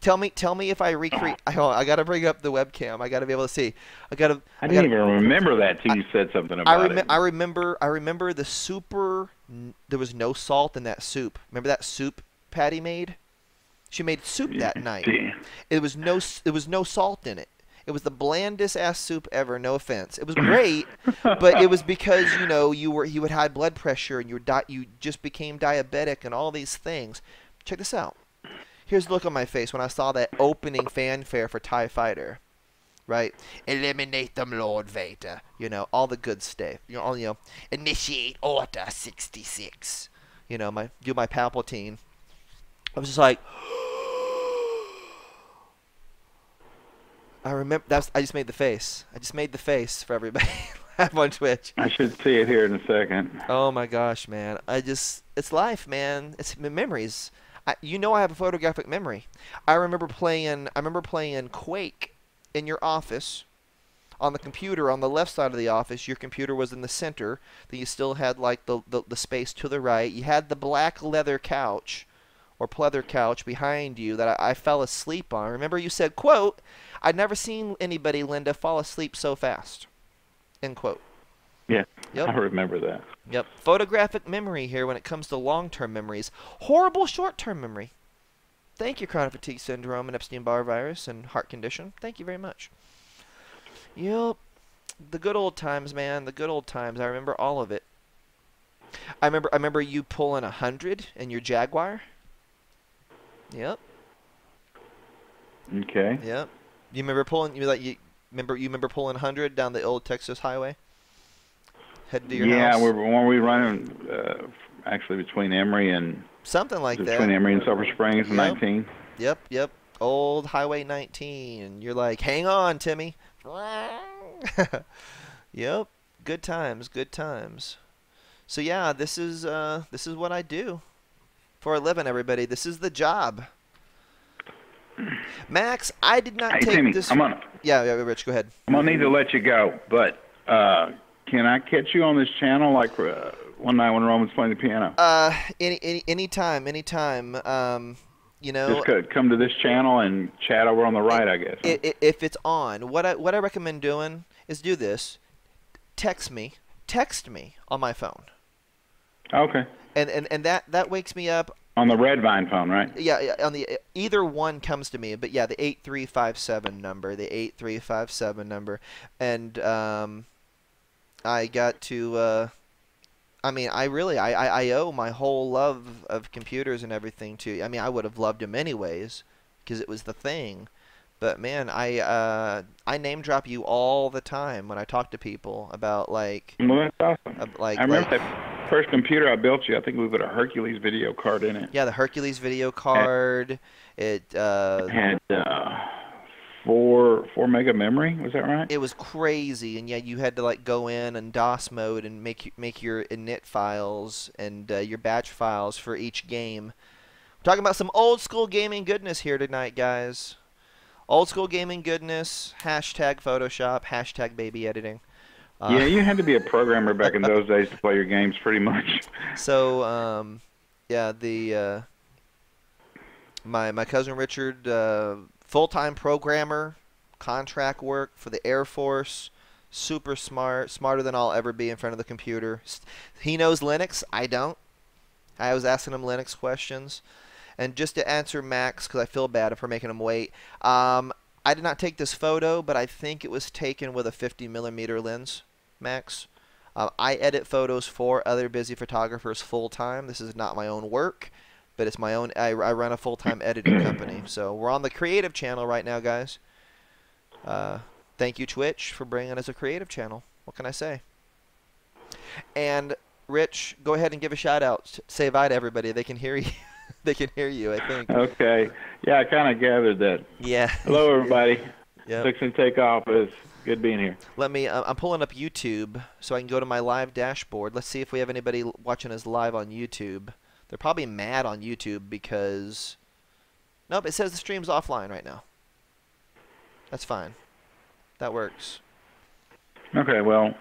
Tell me if I recreate. I gotta bring up the webcam. I gotta be able to see. I didn't even remember that till you said something about it. I remember the super. There was no salt in that soup. Remember that soup Patty made? She made soup that night. It was no salt in it. It was the blandest ass soup ever. No offense. It was great, but it was because you had high blood pressure and you just became diabetic and all these things. Check this out. Here's the look on my face when I saw that opening fanfare for TIE Fighter, right? Eliminate them, Lord Vader. All the good stuff. Initiate Order 66. Do my Palpatine. I was just like, I remember I just made the face. I just made the face for everybody. have on Twitch. I should see it here in a second. Oh my gosh, man. It's life, man. It's memories. You know I have a photographic memory. I remember playing Quake in your office on the computer on the left side of the office. Your computer was in the center. Then you still had like the space to the right. You had the black leather couch or pleather couch behind you that I fell asleep on. Remember you said, quote, "I'd never seen anybody, Linda, fall asleep so fast." End quote. Yeah, Yep. I remember that. Yep. Photographic memory here when it comes to long-term memories. Horrible short-term memory. Thank you, chronic fatigue syndrome and Epstein-Barr virus and heart condition. Thank you very much. Yep. The good old times, man. The good old times. I remember all of it. I remember you pulling 100 in your Jaguar. Yep. Okay. Yep. You remember pulling you remember pulling 100 down the old Texas highway? Heading to your house? Yeah, weren't we running actually between Emory and Something like that. between Emory and Silver Springs in Yep. 19? Yep. Old Highway 19. And you're like, hang on, Timmy. Yep. Good times. So yeah, this is what I do for a living, everybody. This is the job. Max, I did not Hey, take Timmy, this. Yeah, Rich, go ahead. I'm gonna need to let you go, but can I catch you on this channel like one night when Roman's playing the piano? Anytime. You know, Just come to this channel and chat over on the right, I guess. if it's on, what I recommend doing is do this. Text me on my phone. Okay. And that wakes me up. On the Red Vine phone, right? Yeah, on the either one comes to me, but yeah, the 8357 number, and I got to. I mean, I owe my whole love of computers and everything to. I mean, I would have loved them anyways, because it was the thing. But man, I name drop you all the time when I talk to people about like. Well, that's awesome. Like I remember that first computer I built you. I think we put a Hercules video card in it. Yeah, the Hercules video card. It had 4 mega memory. Was that right? it was crazy, and yeah, you had to like go in and DOS mode and make your init files and your batch files for each game. We're talking about some old school gaming goodness here tonight, guys. Old school gaming goodness. Hashtag Photoshop. Hashtag baby editing. Yeah, you had to be a programmer back in those days to play your games, pretty much. So, yeah, the my cousin Richard, full-time programmer, contract work for the Air Force, super smart, smarter than I'll ever be in front of the computer. He knows Linux. I don't. I was asking him Linux questions. And just to answer Max, because I feel bad for making him wait, I did not take this photo, but I think it was taken with a 50mm lens, Max. I edit photos for other busy photographers full-time. This is not my own work, but it's my own. I run a full-time editing company. So we're on the creative channel right now, guys. Thank you, Twitch, for bringing us a creative channel. What can I say? And, Rich, go ahead and give a shout-out. Say bye to everybody. They can hear you. They can hear you, I think. Okay. Yeah, I kind of gathered that. Yeah. Hello, everybody. Yep. Fixing to take off. It's good being here. Let me. I'm pulling up YouTube so I can go to my live dashboard. Let's see if we have anybody watching us live on YouTube. They're probably mad on YouTube because. Nope, it says the stream's offline right now. That's fine. That works. Okay, well.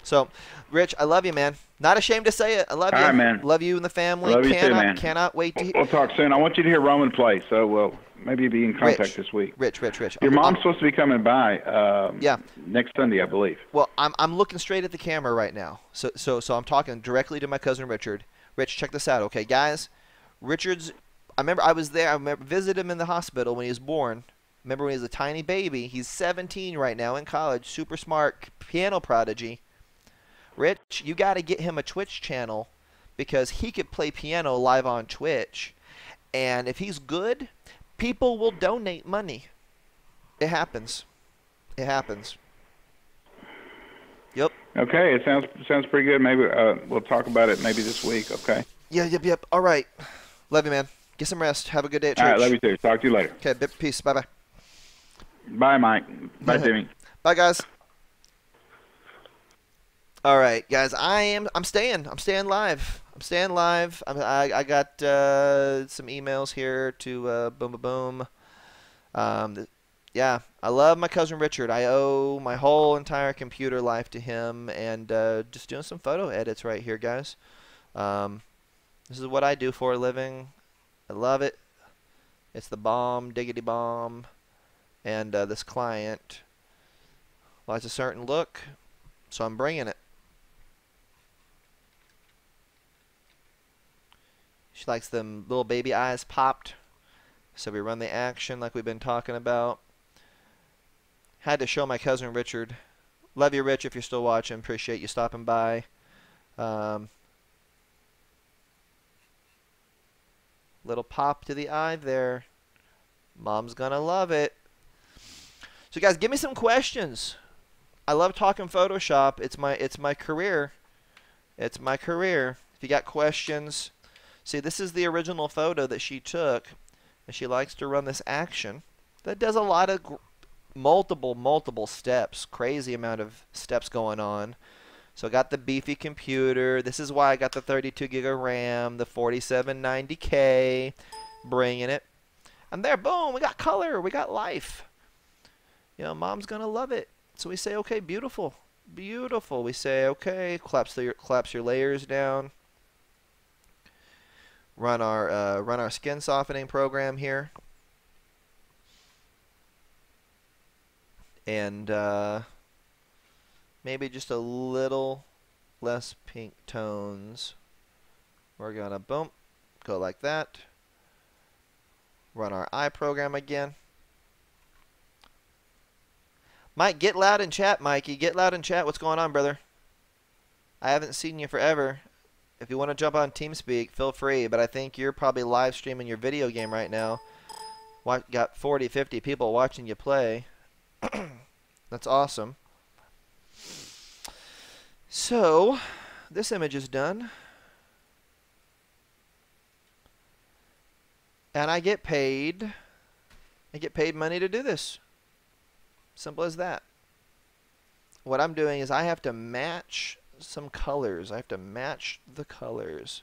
So, Rich, I love you, man. Not ashamed to say it. I love you. All right, man. Love you and the family. Love you too, man. Cannot wait to. We'll talk soon. I want you to hear Roman play, so we'll maybe be in contact this week. Rich. Your mom's supposed to be coming by. Yeah. Next Sunday, I believe. Well, I'm looking straight at the camera right now. So I'm talking directly to my cousin Richard. Rich, check this out, okay, guys? Richard's. I remember I was there. I remember visited him in the hospital when he was born. Remember when he was a tiny baby? He's 17 right now in college. Super smart piano prodigy. Rich, you got to get him a Twitch channel because he could play piano live on Twitch. And if he's good, people will donate money. It happens. It happens. Yep. Okay, it sounds pretty good. Maybe we'll talk about it maybe this week, okay? Yeah, yep. All right. Love you, man. Get some rest. Have a good day at church. All right, love you too. Talk to you later. Okay, peace. Bye-bye. Bye, Mike. Bye, Timmy. Bye, guys. All right, guys. I'm staying. I'm staying live. I'm staying live. I got some emails here to boom boom boom. Yeah, I love my cousin Richard. I owe my whole entire computer life to him, and just doing some photo edits right here, guys. Um, this is what I do for a living. I love it. It's the bomb, diggity bomb, and this client likes a certain look, so I'm bringing it. She likes them little baby eyes popped, so we run the action like we've been talking about. Had to show my cousin Richard. Love you, Rich, if you're still watching. Appreciate you stopping by. Um, little pop to the eye there. Mom's gonna love it. So guys, give me some questions. I love talking Photoshop. It's my career. It's my career. If you got questions, see, this is the original photo that she took, and she likes to run this action that does a lot of multiple steps. Crazy amount of steps going on. So I got the beefy computer. This is why I got the 32 gig of RAM, the 4790K, bringing it. And there, boom, we got color, we got life. You know, mom's gonna love it. So we say, okay, beautiful, beautiful. We say, okay, collapse your layers down. Run our skin softening program here, and maybe just a little less pink tones. We're gonna boom, go like that. Run our eye program again. Mike, get loud in chat, Mikey. Get loud in chat. What's going on, brother? I haven't seen you forever. If you want to jump on TeamSpeak, feel free. But I think you're probably live streaming your video game right now. Got 40, 50 people watching you play. That's awesome. So, this image is done. And I get paid money to do this. Simple as that. What I'm doing is I have to match some colors. I have to match the colors.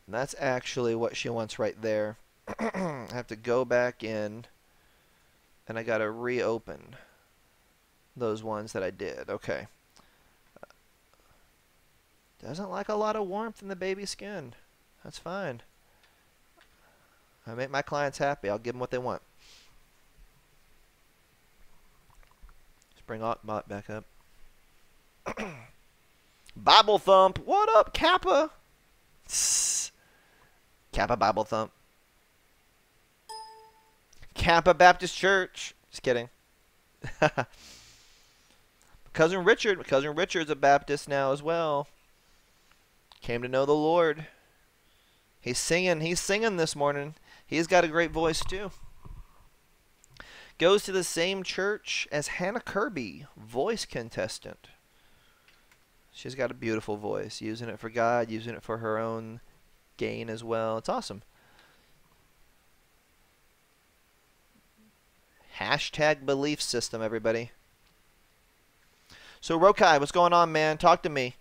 And that's actually what she wants right there. I have to go back in, and I got to reopen those ones that I did. Okay. Doesn't like a lot of warmth in the baby skin. That's fine. I make my clients happy. I'll give them what they want. Let's bring Ockbot back up. Bible Thump. What up, Kappa? Kappa Bible Thump. Kappa Baptist Church. Just kidding. Cousin Richard's a Baptist now as well. Came to know the Lord. He's singing this morning. He's got a great voice too. Goes to the same church as Hannah Kirby, voice contestant. She's got a beautiful voice, using it for God, using it for her own gain as well. It's awesome. Hashtag belief system, everybody. So Rokai, what's going on, man? Talk to me.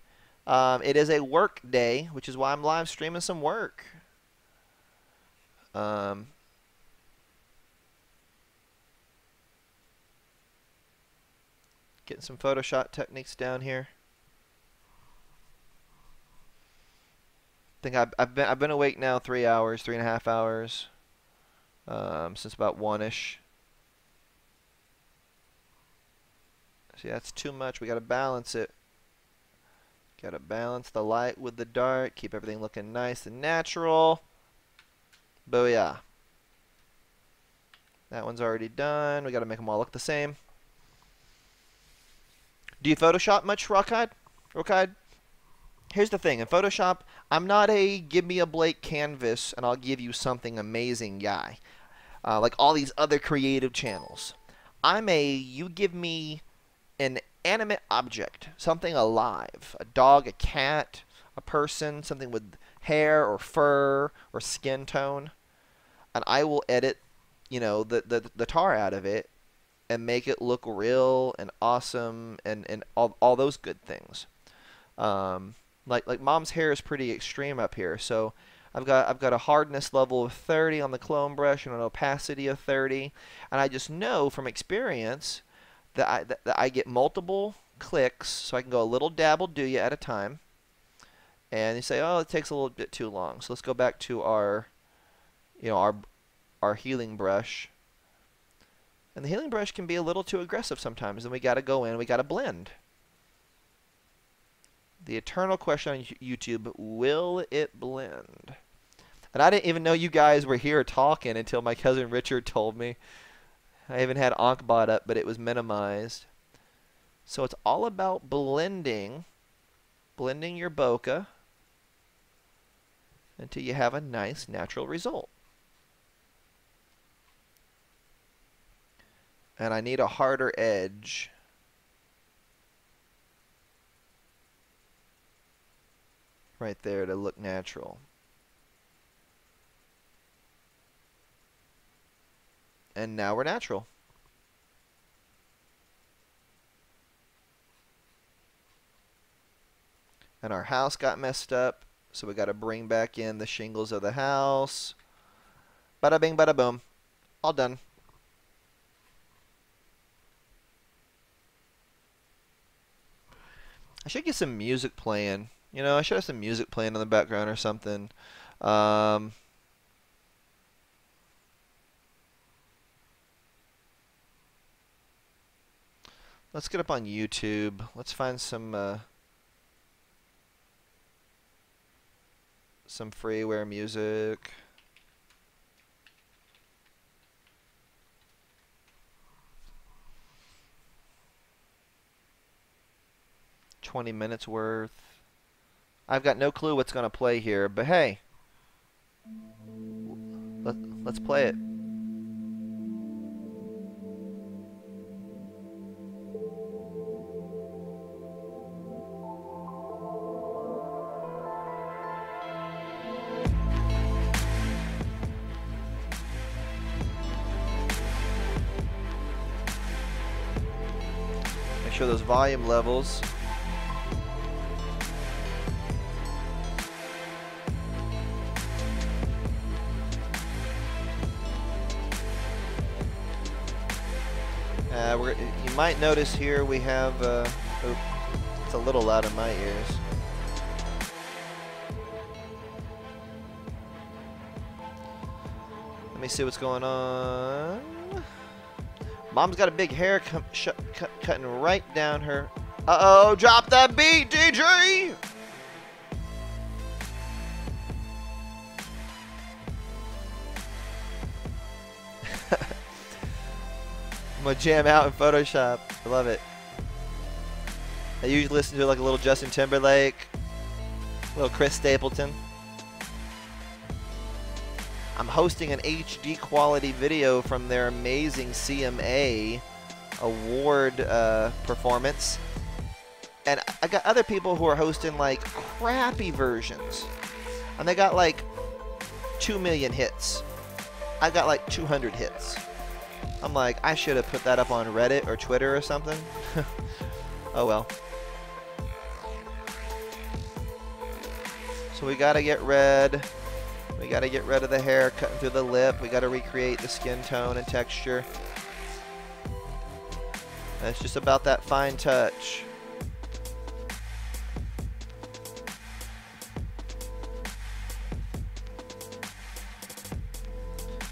It is a work day, which is why I'm live streaming some work. Getting some Photoshop techniques down here. I think I've been awake now 3 hours, 3.5 hours, since about 1-ish. See, that's too much. We got to balance it. Got to balance the light with the dark. Keep everything looking nice and natural. Booyah. That one's already done. We got to make them all look the same. Do you Photoshop much, Rockide? Here's the thing. In Photoshop, I'm not a give me a blank canvas and I'll give you something amazing guy. Like all these other creative channels. I'm a you give me an animate object, something alive, a dog, a cat, person, something with hair or fur or skin tone, and I will edit, the tar out of it and make it look real and awesome and all those good things. Like mom's hair is pretty extreme up here, so I've got a hardness level of 30 on the clone brush and an opacity of 30, and I just know from experience that I get multiple clicks, so I can go a little dabble do ya at a time. And you say, oh, it takes a little bit too long, so let's go back to our you know our healing brush. And the healing brush can be a little too aggressive sometimes, and we got to go in, we got to blend. The eternal question on YouTube, will it blend? And I didn't even know you guys were here talking until my cousin Richard told me. I even had Ankbot up, but it was minimized. So it's all about blending your bokeh until you have a nice natural result. And I need a harder edge. Right there to look natural. And now we're natural. And our house got messed up, so we got to bring back in the shingles of the house. Bada bing, bada boom. All done. I should get some music playing. I should have some music playing in the background or something. Let's get up on YouTube. Let's find some freeware music. $20 worth. I've got no clue what's going to play here, but hey, let's play it. Make sure those volume levels. You might notice here we have, it's a little loud in my ears. Let me see what's going on. Mom's got a big hair cutting right down her. Uh-oh, drop that beat, DJ! I'm gonna jam out in Photoshop. I love it. I usually listen to like a little Justin Timberlake, a little Chris Stapleton. I'm hosting an HD quality video from their amazing CMA award performance. And I got other people who are hosting like crappy versions. And they got like 2 million hits. I got like 200 hits. I'm like, I should have put that up on Reddit or Twitter or something. Oh well. So we gotta get red. We gotta get rid of the hair cutting through the lip. We gotta recreate the skin tone and texture. And it's just about that fine touch.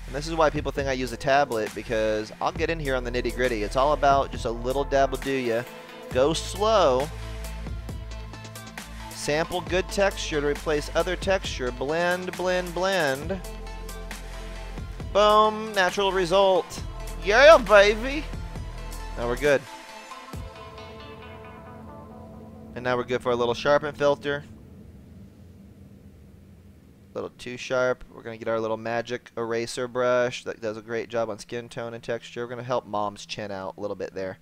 And this is why people think I use a tablet, because I'll get in here on the nitty gritty. It's all about just a little dabble do ya. Go slow. Sample good texture to replace other texture. Blend, blend, blend. Boom, natural result. Yeah, baby. Now we're good. And now we're good for a little sharpen filter. A little too sharp. We're going to get our little magic eraser brush that does a great job on skin tone and texture. We're going to help Mom's chin out a little bit there.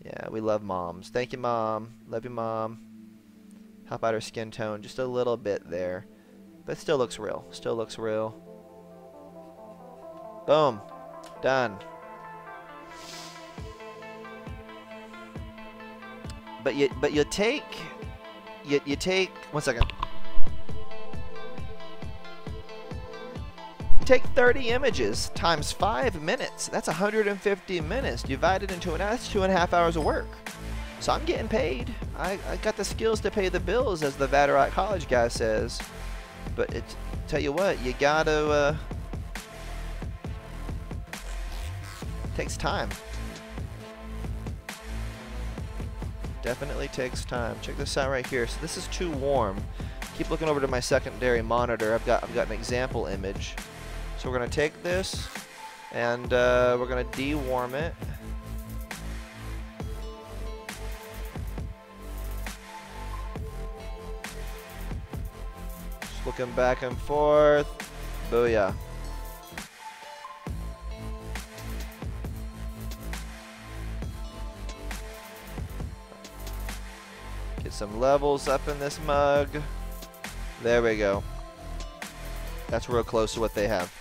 Yeah, we love moms. Thank you, Mom. Love you, Mom. Help out her skin tone just a little bit there. But still looks real. Still looks real. Boom. Done. But you take 1 second. You take 30 images times 5 minutes. That's 150 minutes. Divide it into an hour. That's 2.5 hours of work. So I'm getting paid. I got the skills to pay the bills, as the Vatterott College guy says. But tell you what, you gotta. Takes time. Definitely takes time. Check this out right here. So this is too warm. Keep looking over to my secondary monitor. I've got an example image. So we're gonna take this and we're gonna dewarm it. Just looking back and forth. Booyah. Get some levels up in this mug. There we go. That's real close to what they have.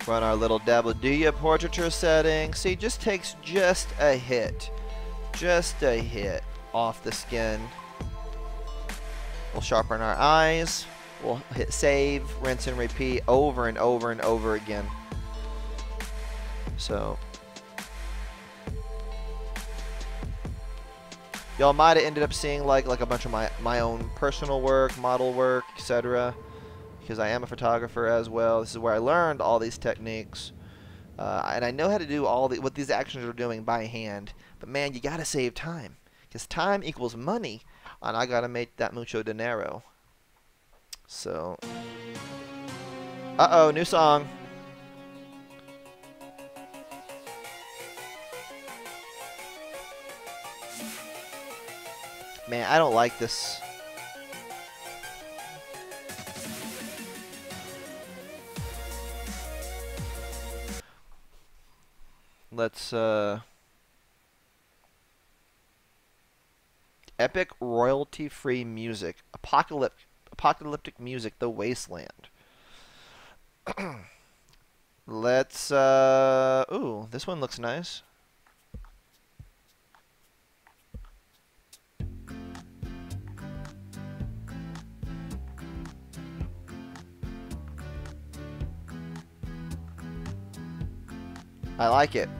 Run our little Dabbledia portraiture setting. See, just takes just a hit. Just a hit off the skin. We'll sharpen our eyes. We'll hit save, rinse and repeat over and over and over again. So y'all might have ended up seeing like a bunch of my own personal work, model work, etc. Because I am a photographer as well. This is where I learned all these techniques. And I know how to do what these actions are doing by hand. But man, you gotta save time. Because time equals money. And I gotta make that mucho dinero. So. Uh-oh, new song. Man, I don't like this. Let's, epic royalty-free music. Apocalyptic music, The Wasteland. Let's, ooh, this one looks nice. I like it.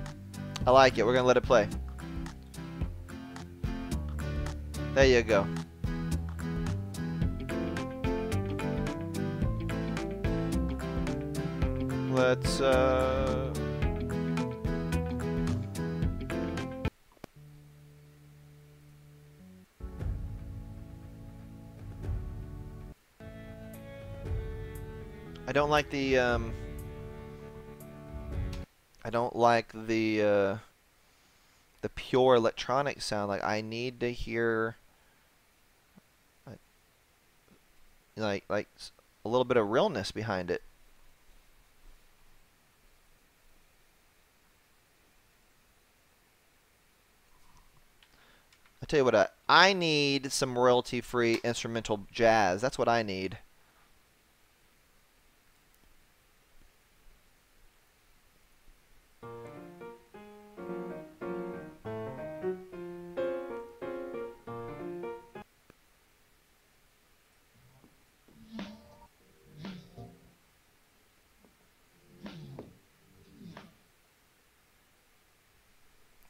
I like it. We're gonna let it play. There you go. Let's I don't like the the pure electronic sound. Like, I need to hear like a little bit of realness behind it. I tell you what, I need some royalty-free instrumental jazz. That's what I need.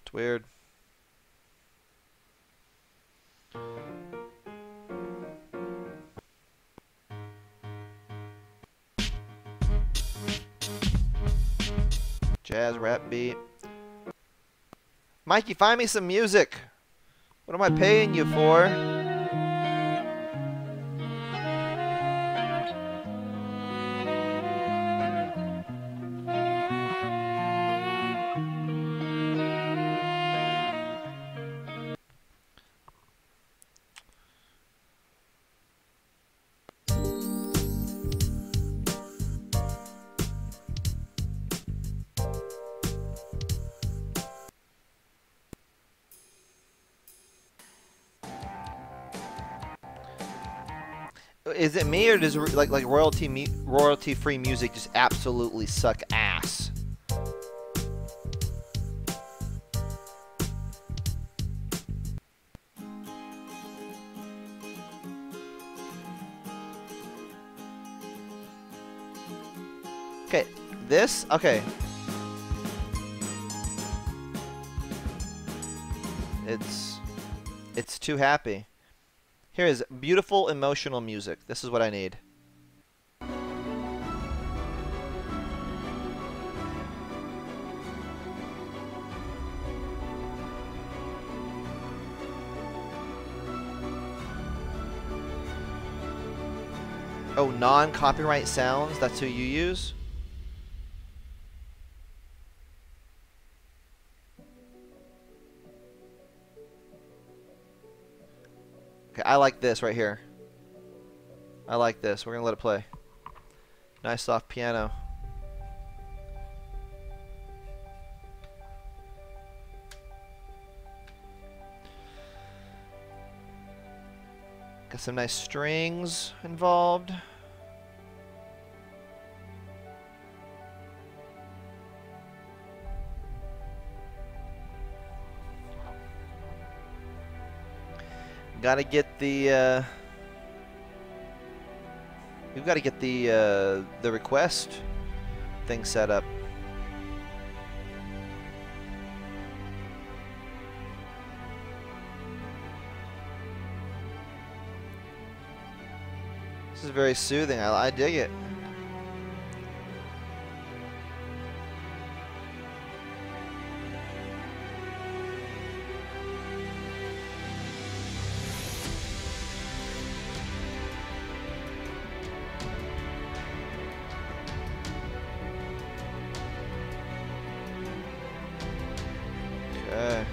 It's weird. Jazz rap beat. Mikey, find me some music. What am I paying you for? Is it me or does like royalty free music just absolutely suck ass? Okay, this okay. It's too happy. Here is beautiful emotional music. This is what I need. Oh, non-copyright sounds? That's who you use? Okay, I like this right here. I like this. We're gonna let it play. Nice soft piano. Got some nice strings involved. Gotta get the we've got to get the request thing set up. This is very soothing. I dig it. Okay.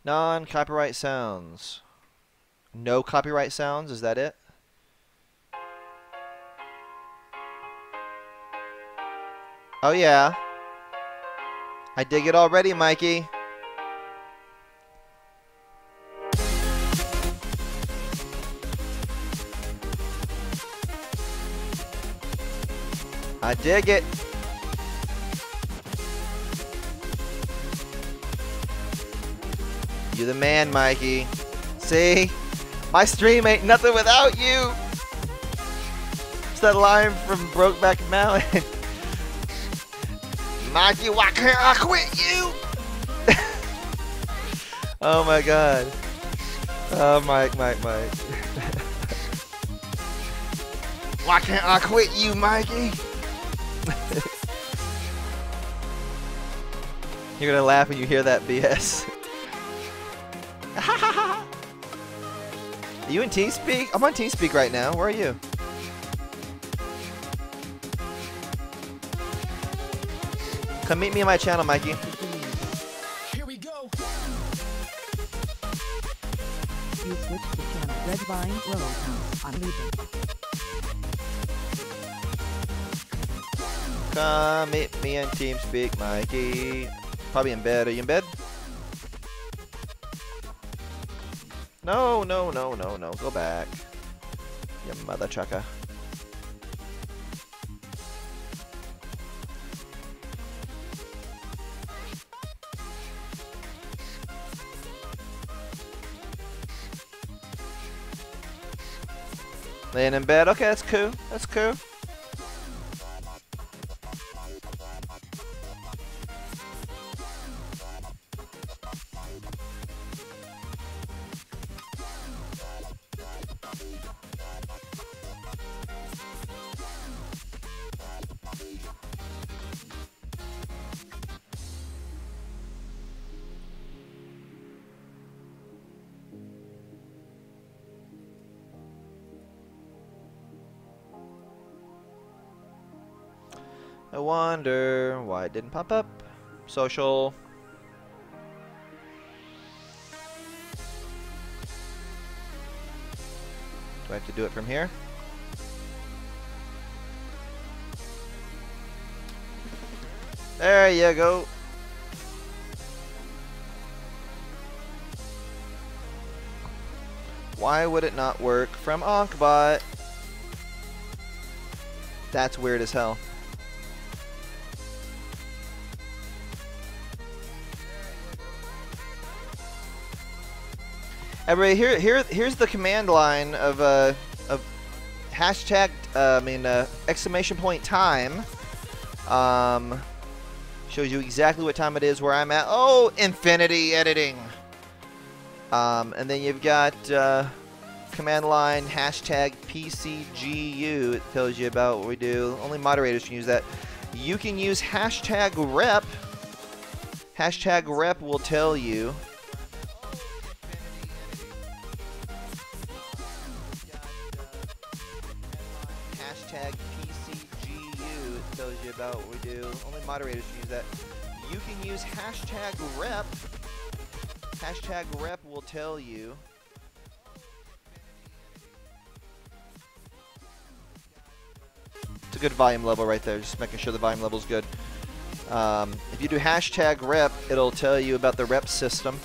Non-copyright sounds. No copyright sounds, is that it? Oh yeah. I dig it already, Mikey. I dig it. You the man, Mikey. See? My stream ain't nothing without you. It's that line from Brokeback Mountain. Mikey, why can't I quit you? Oh my god. Oh, Mike. Why can't I quit you, Mikey? You're gonna laugh when you hear that BS. Are you in TeamSpeak? I'm on TeamSpeak right now. Where are you? Come meet me on my channel, Mikey. Here we go. You switched to channel Red Vine Rollhouse. I'm leaving. Come meet me on TeamSpeak, Mikey. Probably in bed. Are you in bed? No. Go back. You mother trucker. Laying in bed. Okay, that's cool. That's cool. I wonder why it didn't pop up. Social. I have to do it from here? There you go. Why would it not work from Ankbot? That's weird as hell. Everybody, here's the command line of hashtag, exclamation point time. Shows you exactly what time it is where I'm at. Oh, infinity editing. And then you've got command line hashtag PCGU. It tells you about what we do. Only moderators can use that. You can use hashtag rep. Hashtag rep will tell you. Hashtag PCGU. It tells you about what we do. Only moderators can use that. You can use hashtag rep. Hashtag rep will tell you. It's a good volume level right there. Just making sure the volume level's good. If you do hashtag rep, it'll tell you about the rep system.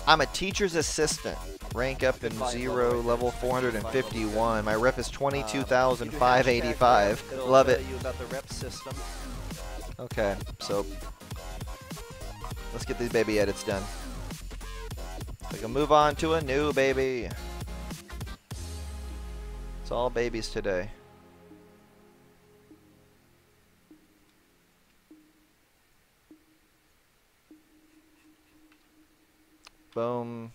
I'm a teacher's assistant. Rank up in 0, level 451. My rep is 22,585. Love it. Okay, so let's get these baby edits done. We can move on to a new baby. It's all babies today. Boom.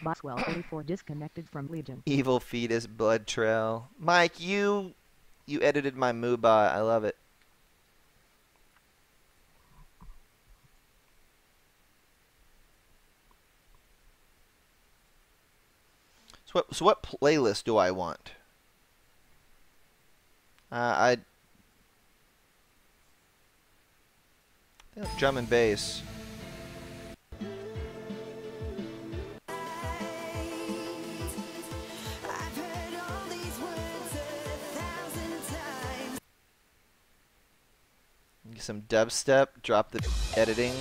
Boswell 44 disconnected from Legion. Evil Fetus Blood Trail. Mike, you edited my Moobot. I love it. So what playlist do I want? I think drum and bass. Get some dubstep. Drop the editing.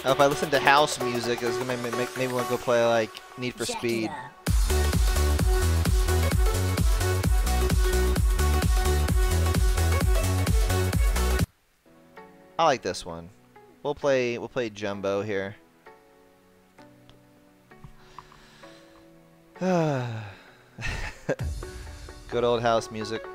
If I listen to house music, it's gonna make me want to go play like Need for Speed. I like this one. We'll play Jumbo here. Good old house music.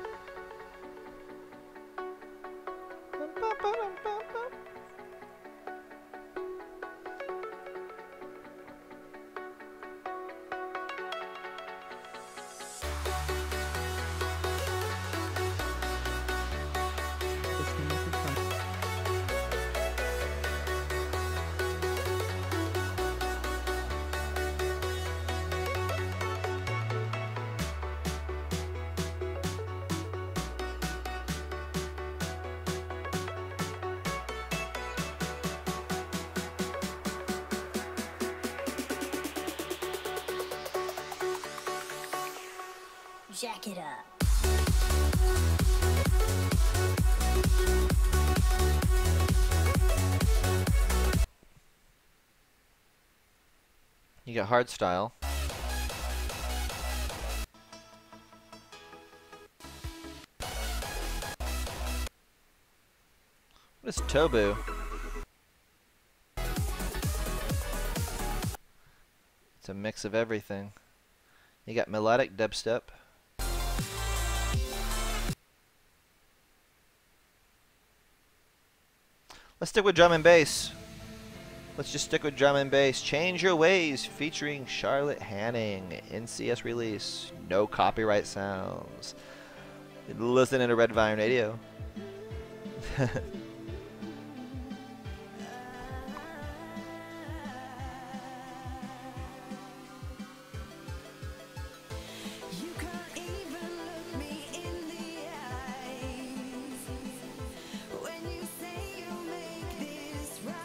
Disconnected from Jack it up. You got hardstyle. What is Tobu? It's a mix of everything. You got melodic dubstep. Let's stick with drum and bass. Let's just stick with drum and bass. Change Your Ways featuring Charlotte Hanning. NCS release. No copyright sounds. Listening to Red Vine Radio. You can't even look me in the eyes when you say you'll make this right.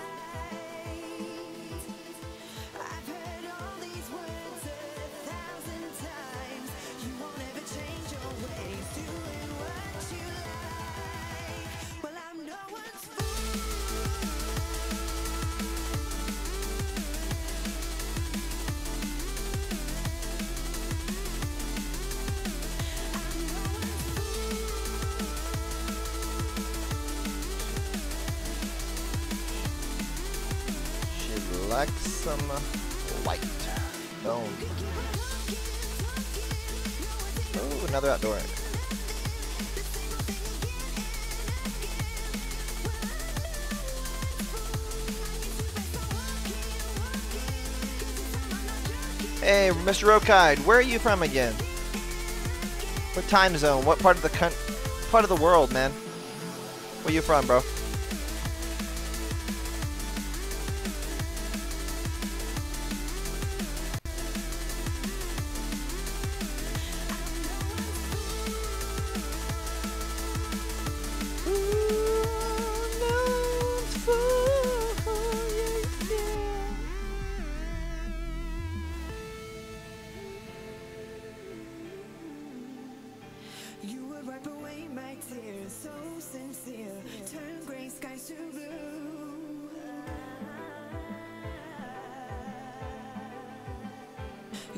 I've heard all these words 1,000 times. You won't ever change your ways, doing what you like. Well, I'm no one's She likes some white. Boom. Oh, another outdoor. Hey, Mr. Rokide, where are you from again? What time zone? What part of the world, man? Where you from, bro? You would wipe away my tears, so sincere. Turn gray skies to blue.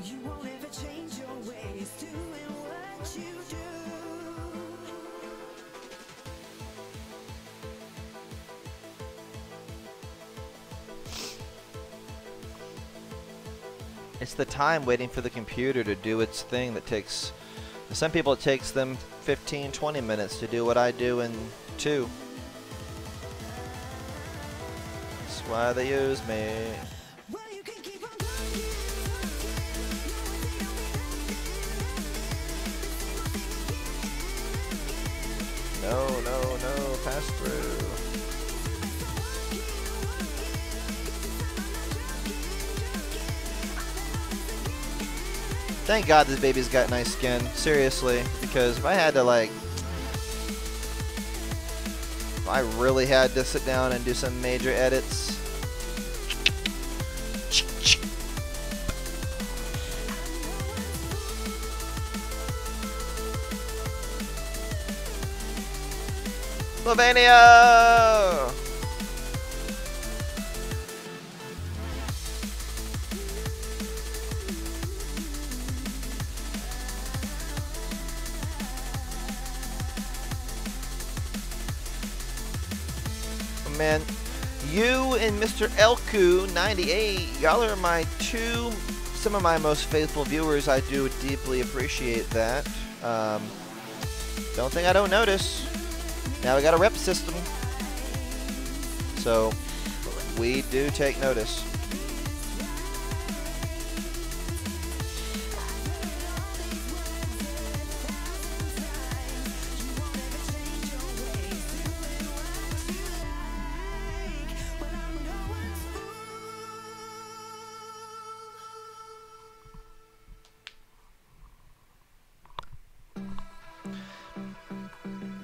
You won't ever change your ways, doing what you do. It's the time waiting for the computer to do its thing that takes... Some people it takes them 15, 20 minutes to do what I do in 2. That's why they use me. Well, you can keep on No, no, no, pass through. Thank God this baby's got nice skin, seriously, because if I had to like, if I really had to sit down and do some major edits. Slovenia! Man, you and Mr. Elku98, y'all are some of my most faithful viewers. I do deeply appreciate that. Don't think I don't notice. Now we got a rep system, so we do take notice.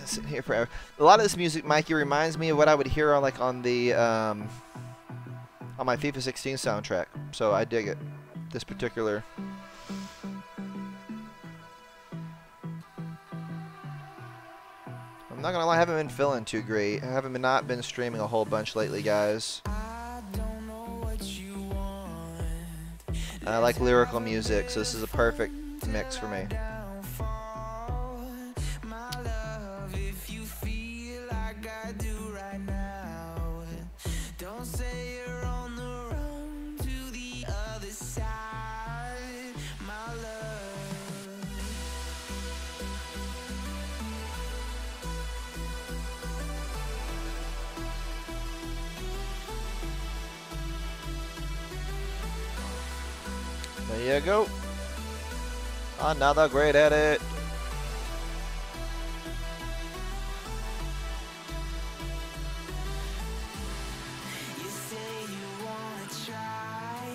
Sitting here forever. A lot of this music, Mikey, reminds me of what I would hear on on the on my FIFA 16 soundtrack. So I dig it. This particular. I'm not gonna lie, I haven't been feeling too great. I haven't not been streaming a whole bunch lately, guys. I like lyrical music, so this is a perfect mix for me. Don't say you're on the run to the other side. There you go. Another great edit. You say you wanna try,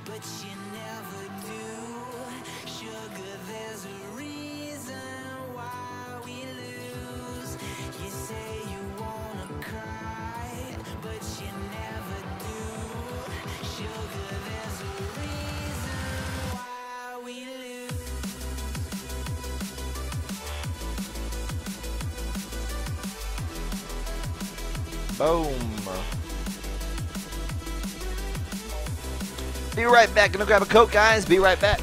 but you never do. Sugar, there's a reason why we lose. You say you wanna cry, but you never do. Sugar, there's a reason why we lose. Boom. Be right back. Gonna grab a Coke, guys. Be right back.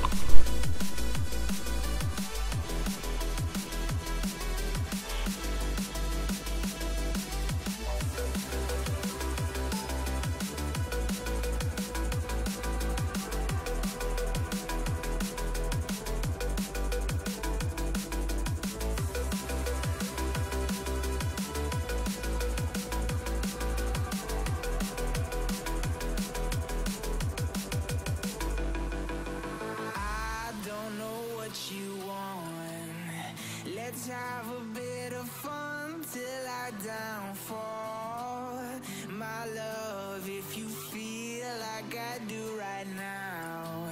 I don't know what you want. Let's have a bit of fun till I downfall. My love, if you feel like I do right now,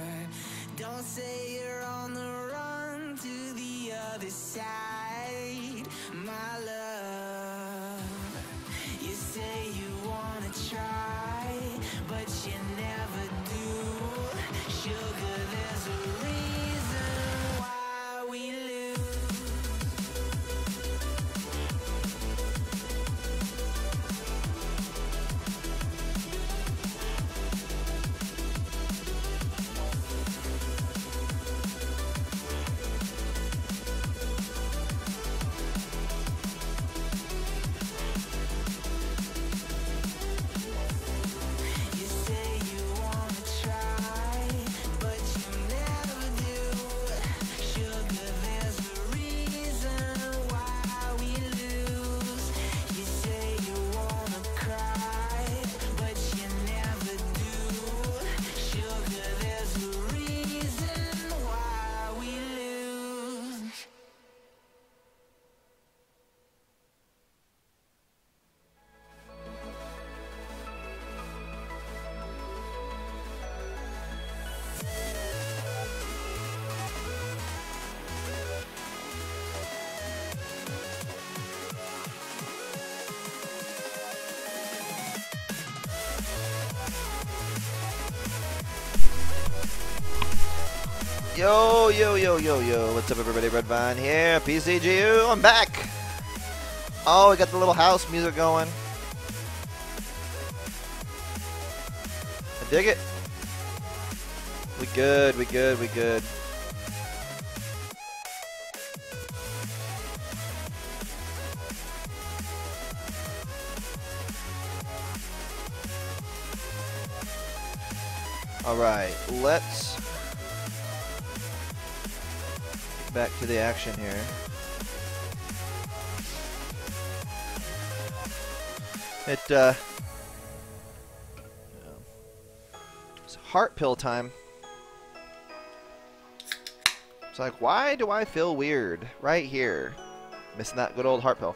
don't say you're on the run to the other side. My love, you say you wanna try, but you never do. Sugar, there's a reason why we lose. You say you wanna try, but you never do. Sugar, there's a reason why we lose. You say you wanna cry, but you never do. Sugar, there's a reason why we lose. Yo, yo, yo, yo, yo. What's up, everybody? Red Vine here. PCGU. I'm back. Oh, we got the little house music going. I dig it. We good, we good, we good. All right, let's get back to the action here. It's heart pill time. It's like, why do I feel weird right here? Missing that good old heart pill.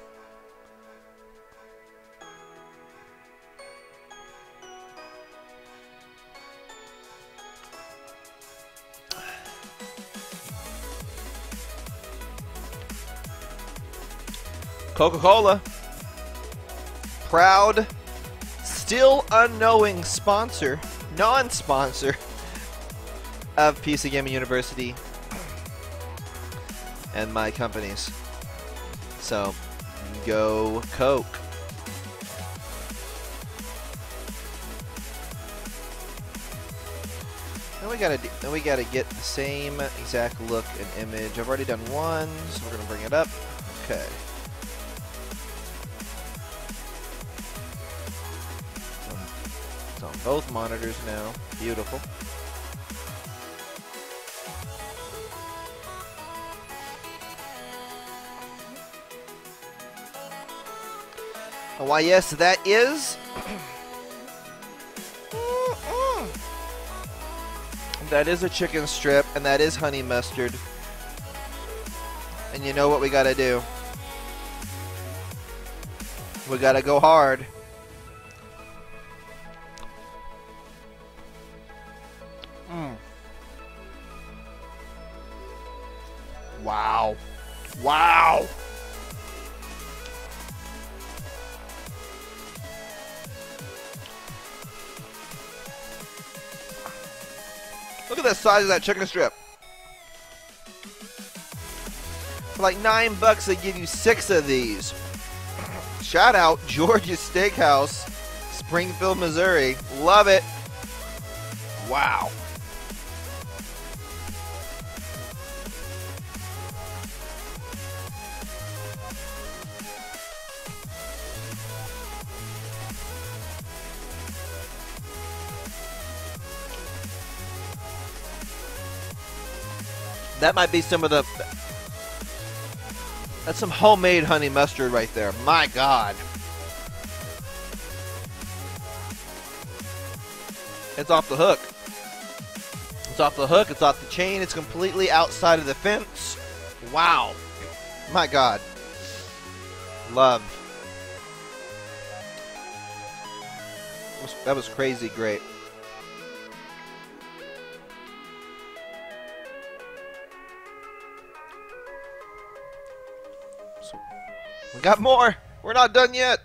Coca-Cola, proud, still unknowing sponsor, non-sponsor of PC Gaming University and my companies. So, go Coke. Then we gotta get the same exact look and image. I've already done one, so we're gonna bring it up. Okay. It's on both monitors now. Beautiful. And why, yes, that is That is a chicken strip, and that is honey mustard. And you know what we gotta do? We gotta go hard. Wow. Wow. Look at the size of that chicken strip. For like $9, they give you 6 of these. Shout out George's Steakhouse, Springfield, Missouri. Love it. Wow. That might be some of the... That's some homemade honey mustard right there. My God. It's off the hook. It's off the hook. It's off the chain. It's completely outside of the fence. Wow. My God. Love. That was crazy great. We got more. We're not done yet.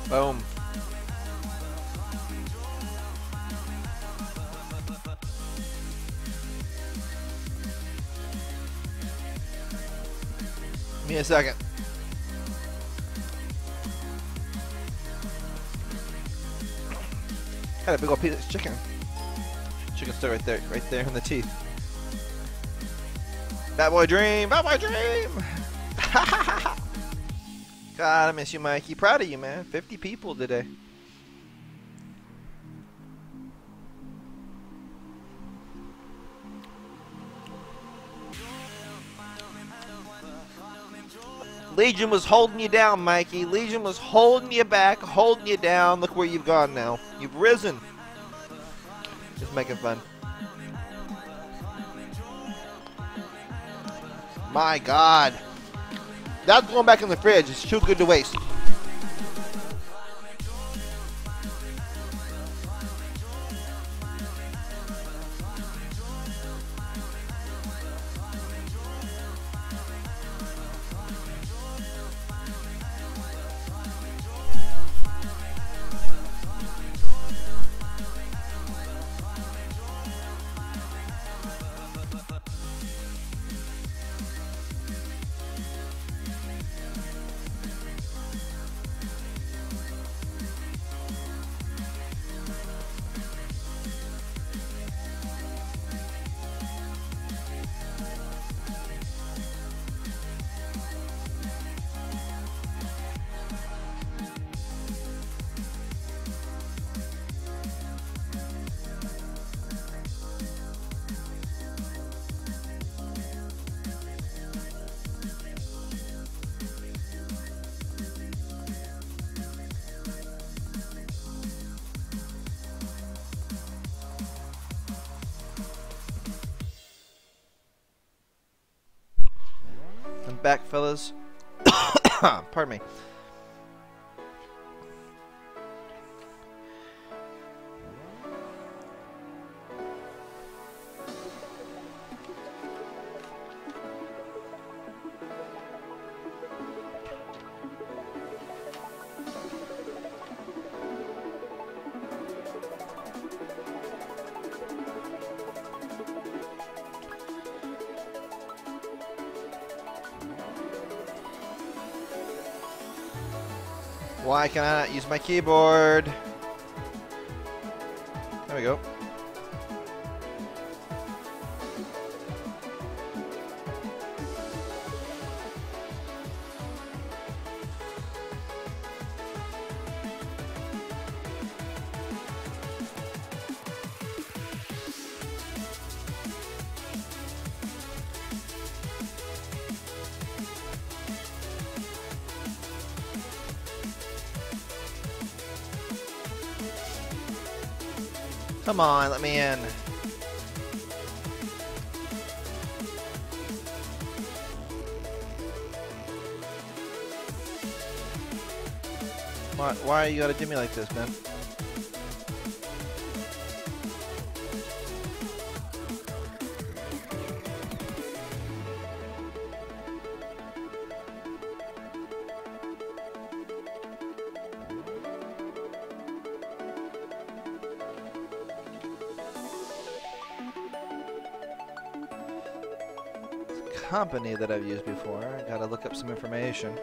Boom. Give me a second. Got a big old piece of chicken. Chicken still right there in the teeth. Bad boy dream, bad boy dream. God, I miss you, Mikey. Proud of you, man. 50 people today. Legion was holding you down, Mikey. Legion was holding you back, holding you down. Look where you've gone now. You've risen. Just making fun. My God. That's going back in the fridge. It's too good to waste. I'm back, fellas. Pardon me. Why can I not use my keyboard? There we go. Come on, let me in. Why you gotta do me like this, man? Company that I've used before. I gotta look up some information.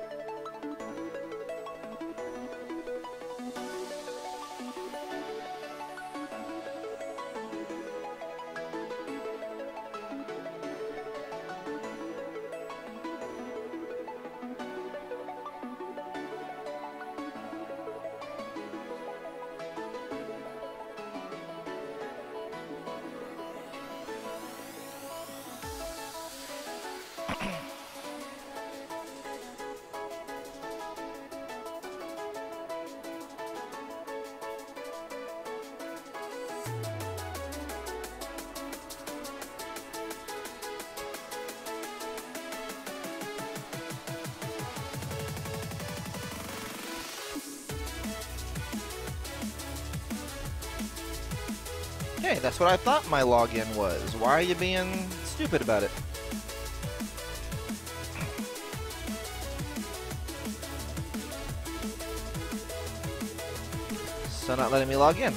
Hey, that's what I thought my login was. Why are you being stupid about it? So not letting me log in.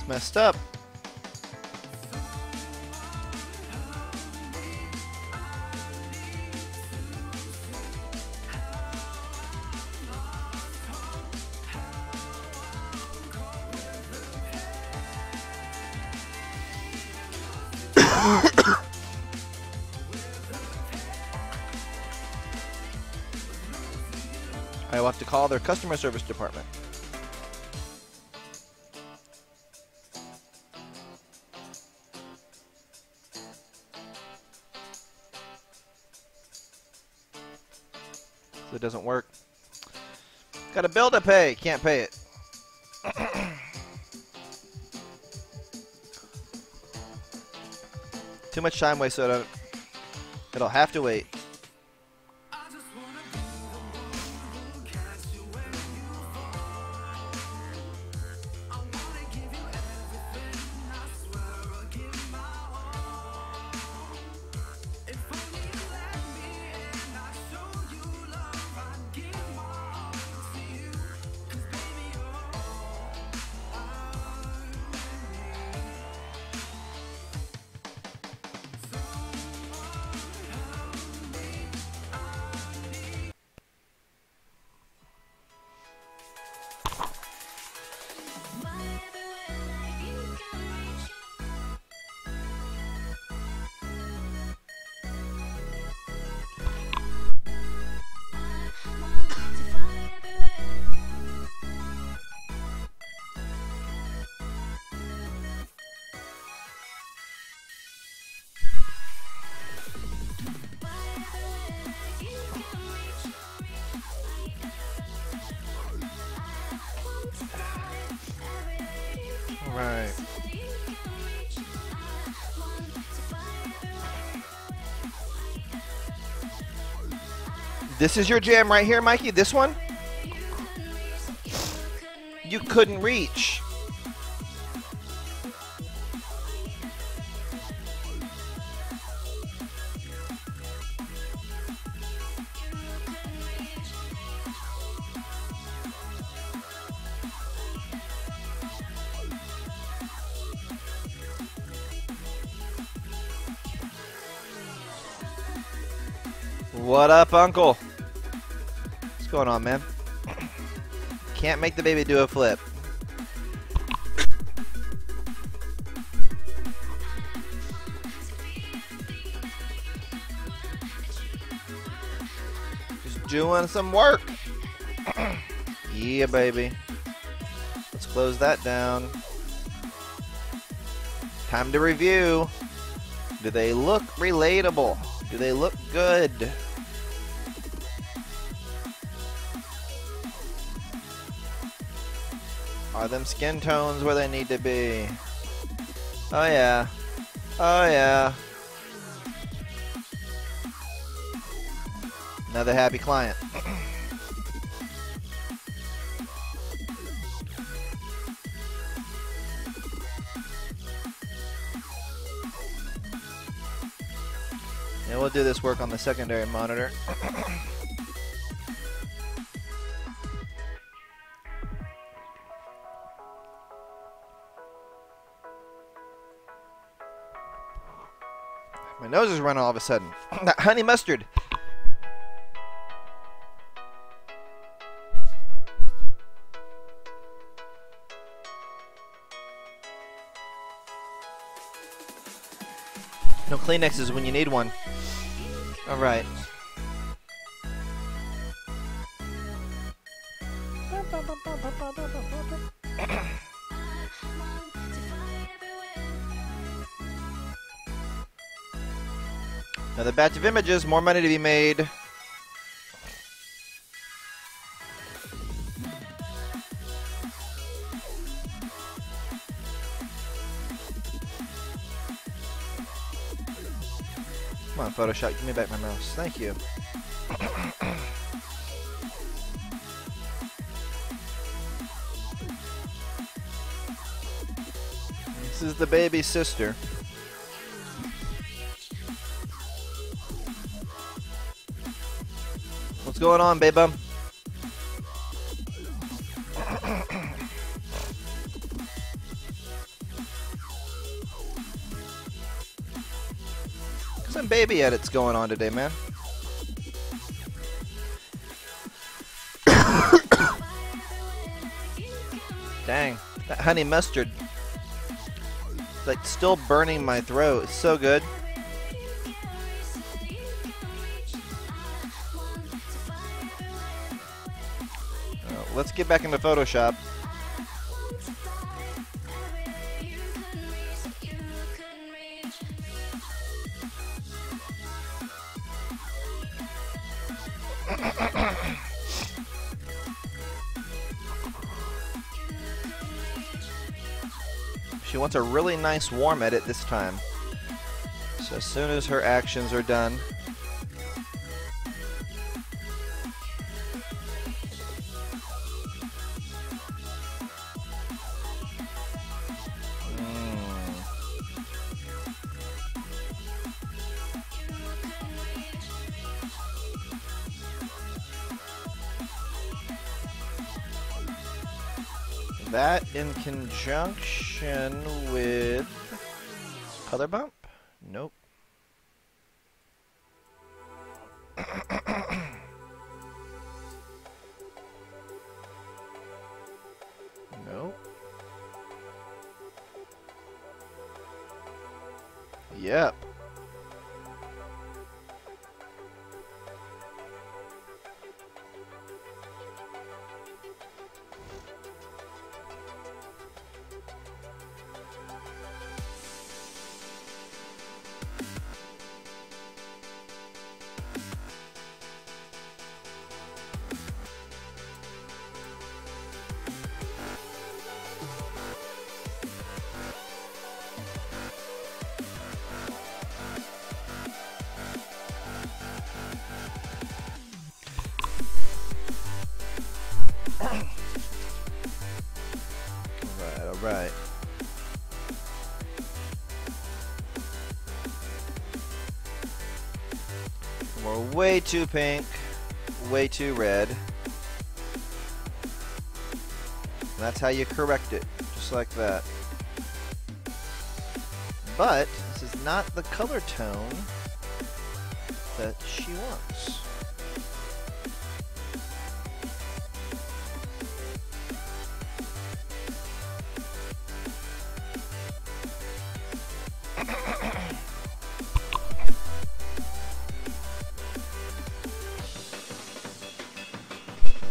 Messed up. I will have to call their customer service department. So it doesn't work. Got a bill to pay. Can't pay it. Too much time wasted. It'll have to wait. Right. This is your jam right here, Mikey? This one? You couldn't reach. What up, Uncle? What's going on, man? Can't make the baby do a flip. Just doing some work. Yeah, baby. Let's close that down. Time to review. Do they look relatable? Do they look good? Are them skin tones where they need to be? Oh yeah. Oh yeah. Another happy client. And we'll do this work on the secondary monitor. My nose is running all of a sudden. That honey mustard. No Kleenexes when you need one. All right. Another batch of images, more money to be made. Come on, Photoshop, give me back my mouse. Thank you. This is the baby sister. What's going on, babe? Some baby edits going on today, man. Dang, that honey mustard. It's like still burning my throat. It's so good. Let's get back into Photoshop. She wants a really nice warm edit this time. So as soon as her actions are done, that in conjunction with color bump? Nope. Nope. Yep. Right. We're way too pink, way too red. And that's how you correct it, just like that. But this is not the color tone that she wants.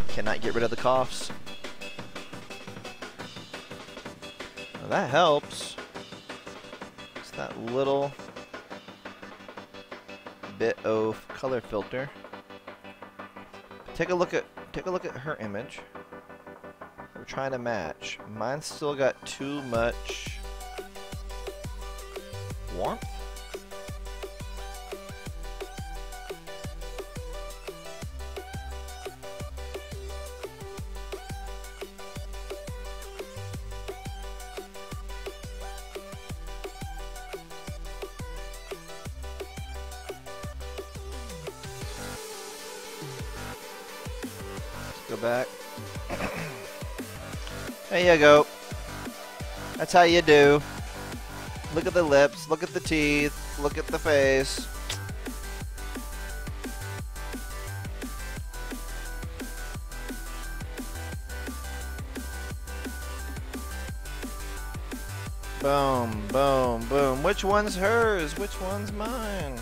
Cannot get rid of the coughs. Well, that helps. It's that little bit of color filter. Take a look at her image. We're trying to match. Mine's still got too much warmth. Go back. There you go. That's how you do. Look at the lips, look at the teeth, look at the face. Boom, boom, boom. Which one's hers? Which one's mine?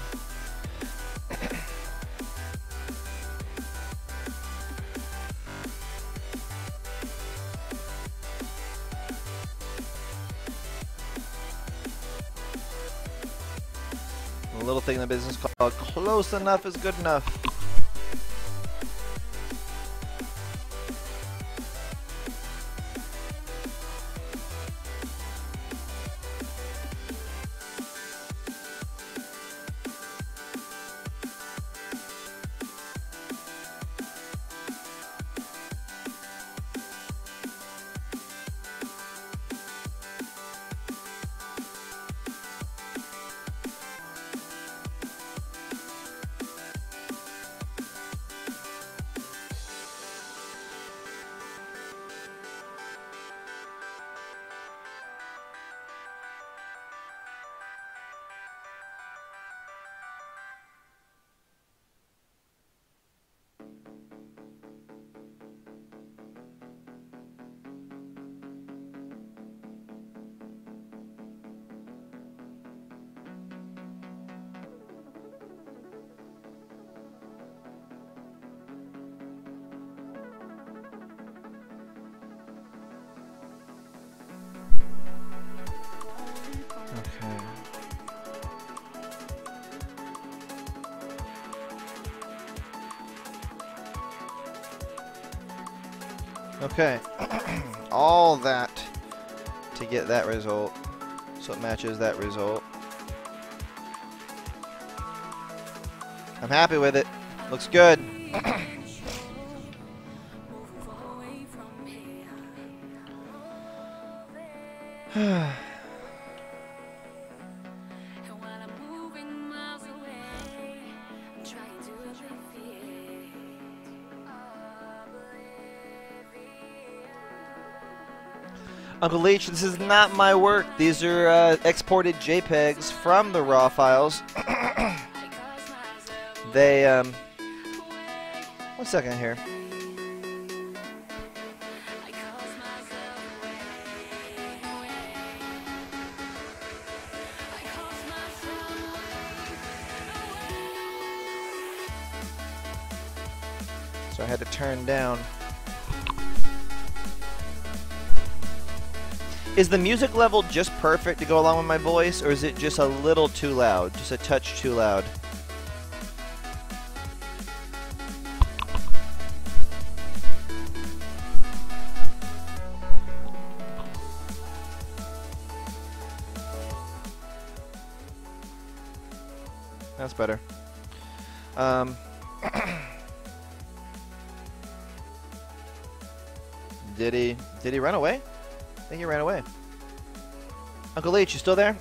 A little thing in the business called close enough is good enough. Okay. All that to get that result. So it matches that result. I'm happy with it. Looks good. Uncle Leech, this is not my work. These are exported JPEGs from the RAW files. They, 1 second here. So I had to turn down. Is the music level just perfect to go along with my voice, or is it just a little too loud? Just a touch too loud? That's better. Did he run away? I think he ran away. Uncle H, you still there?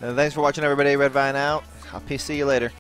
Thanks for watching, everybody. Red Vine out. I'll see you later.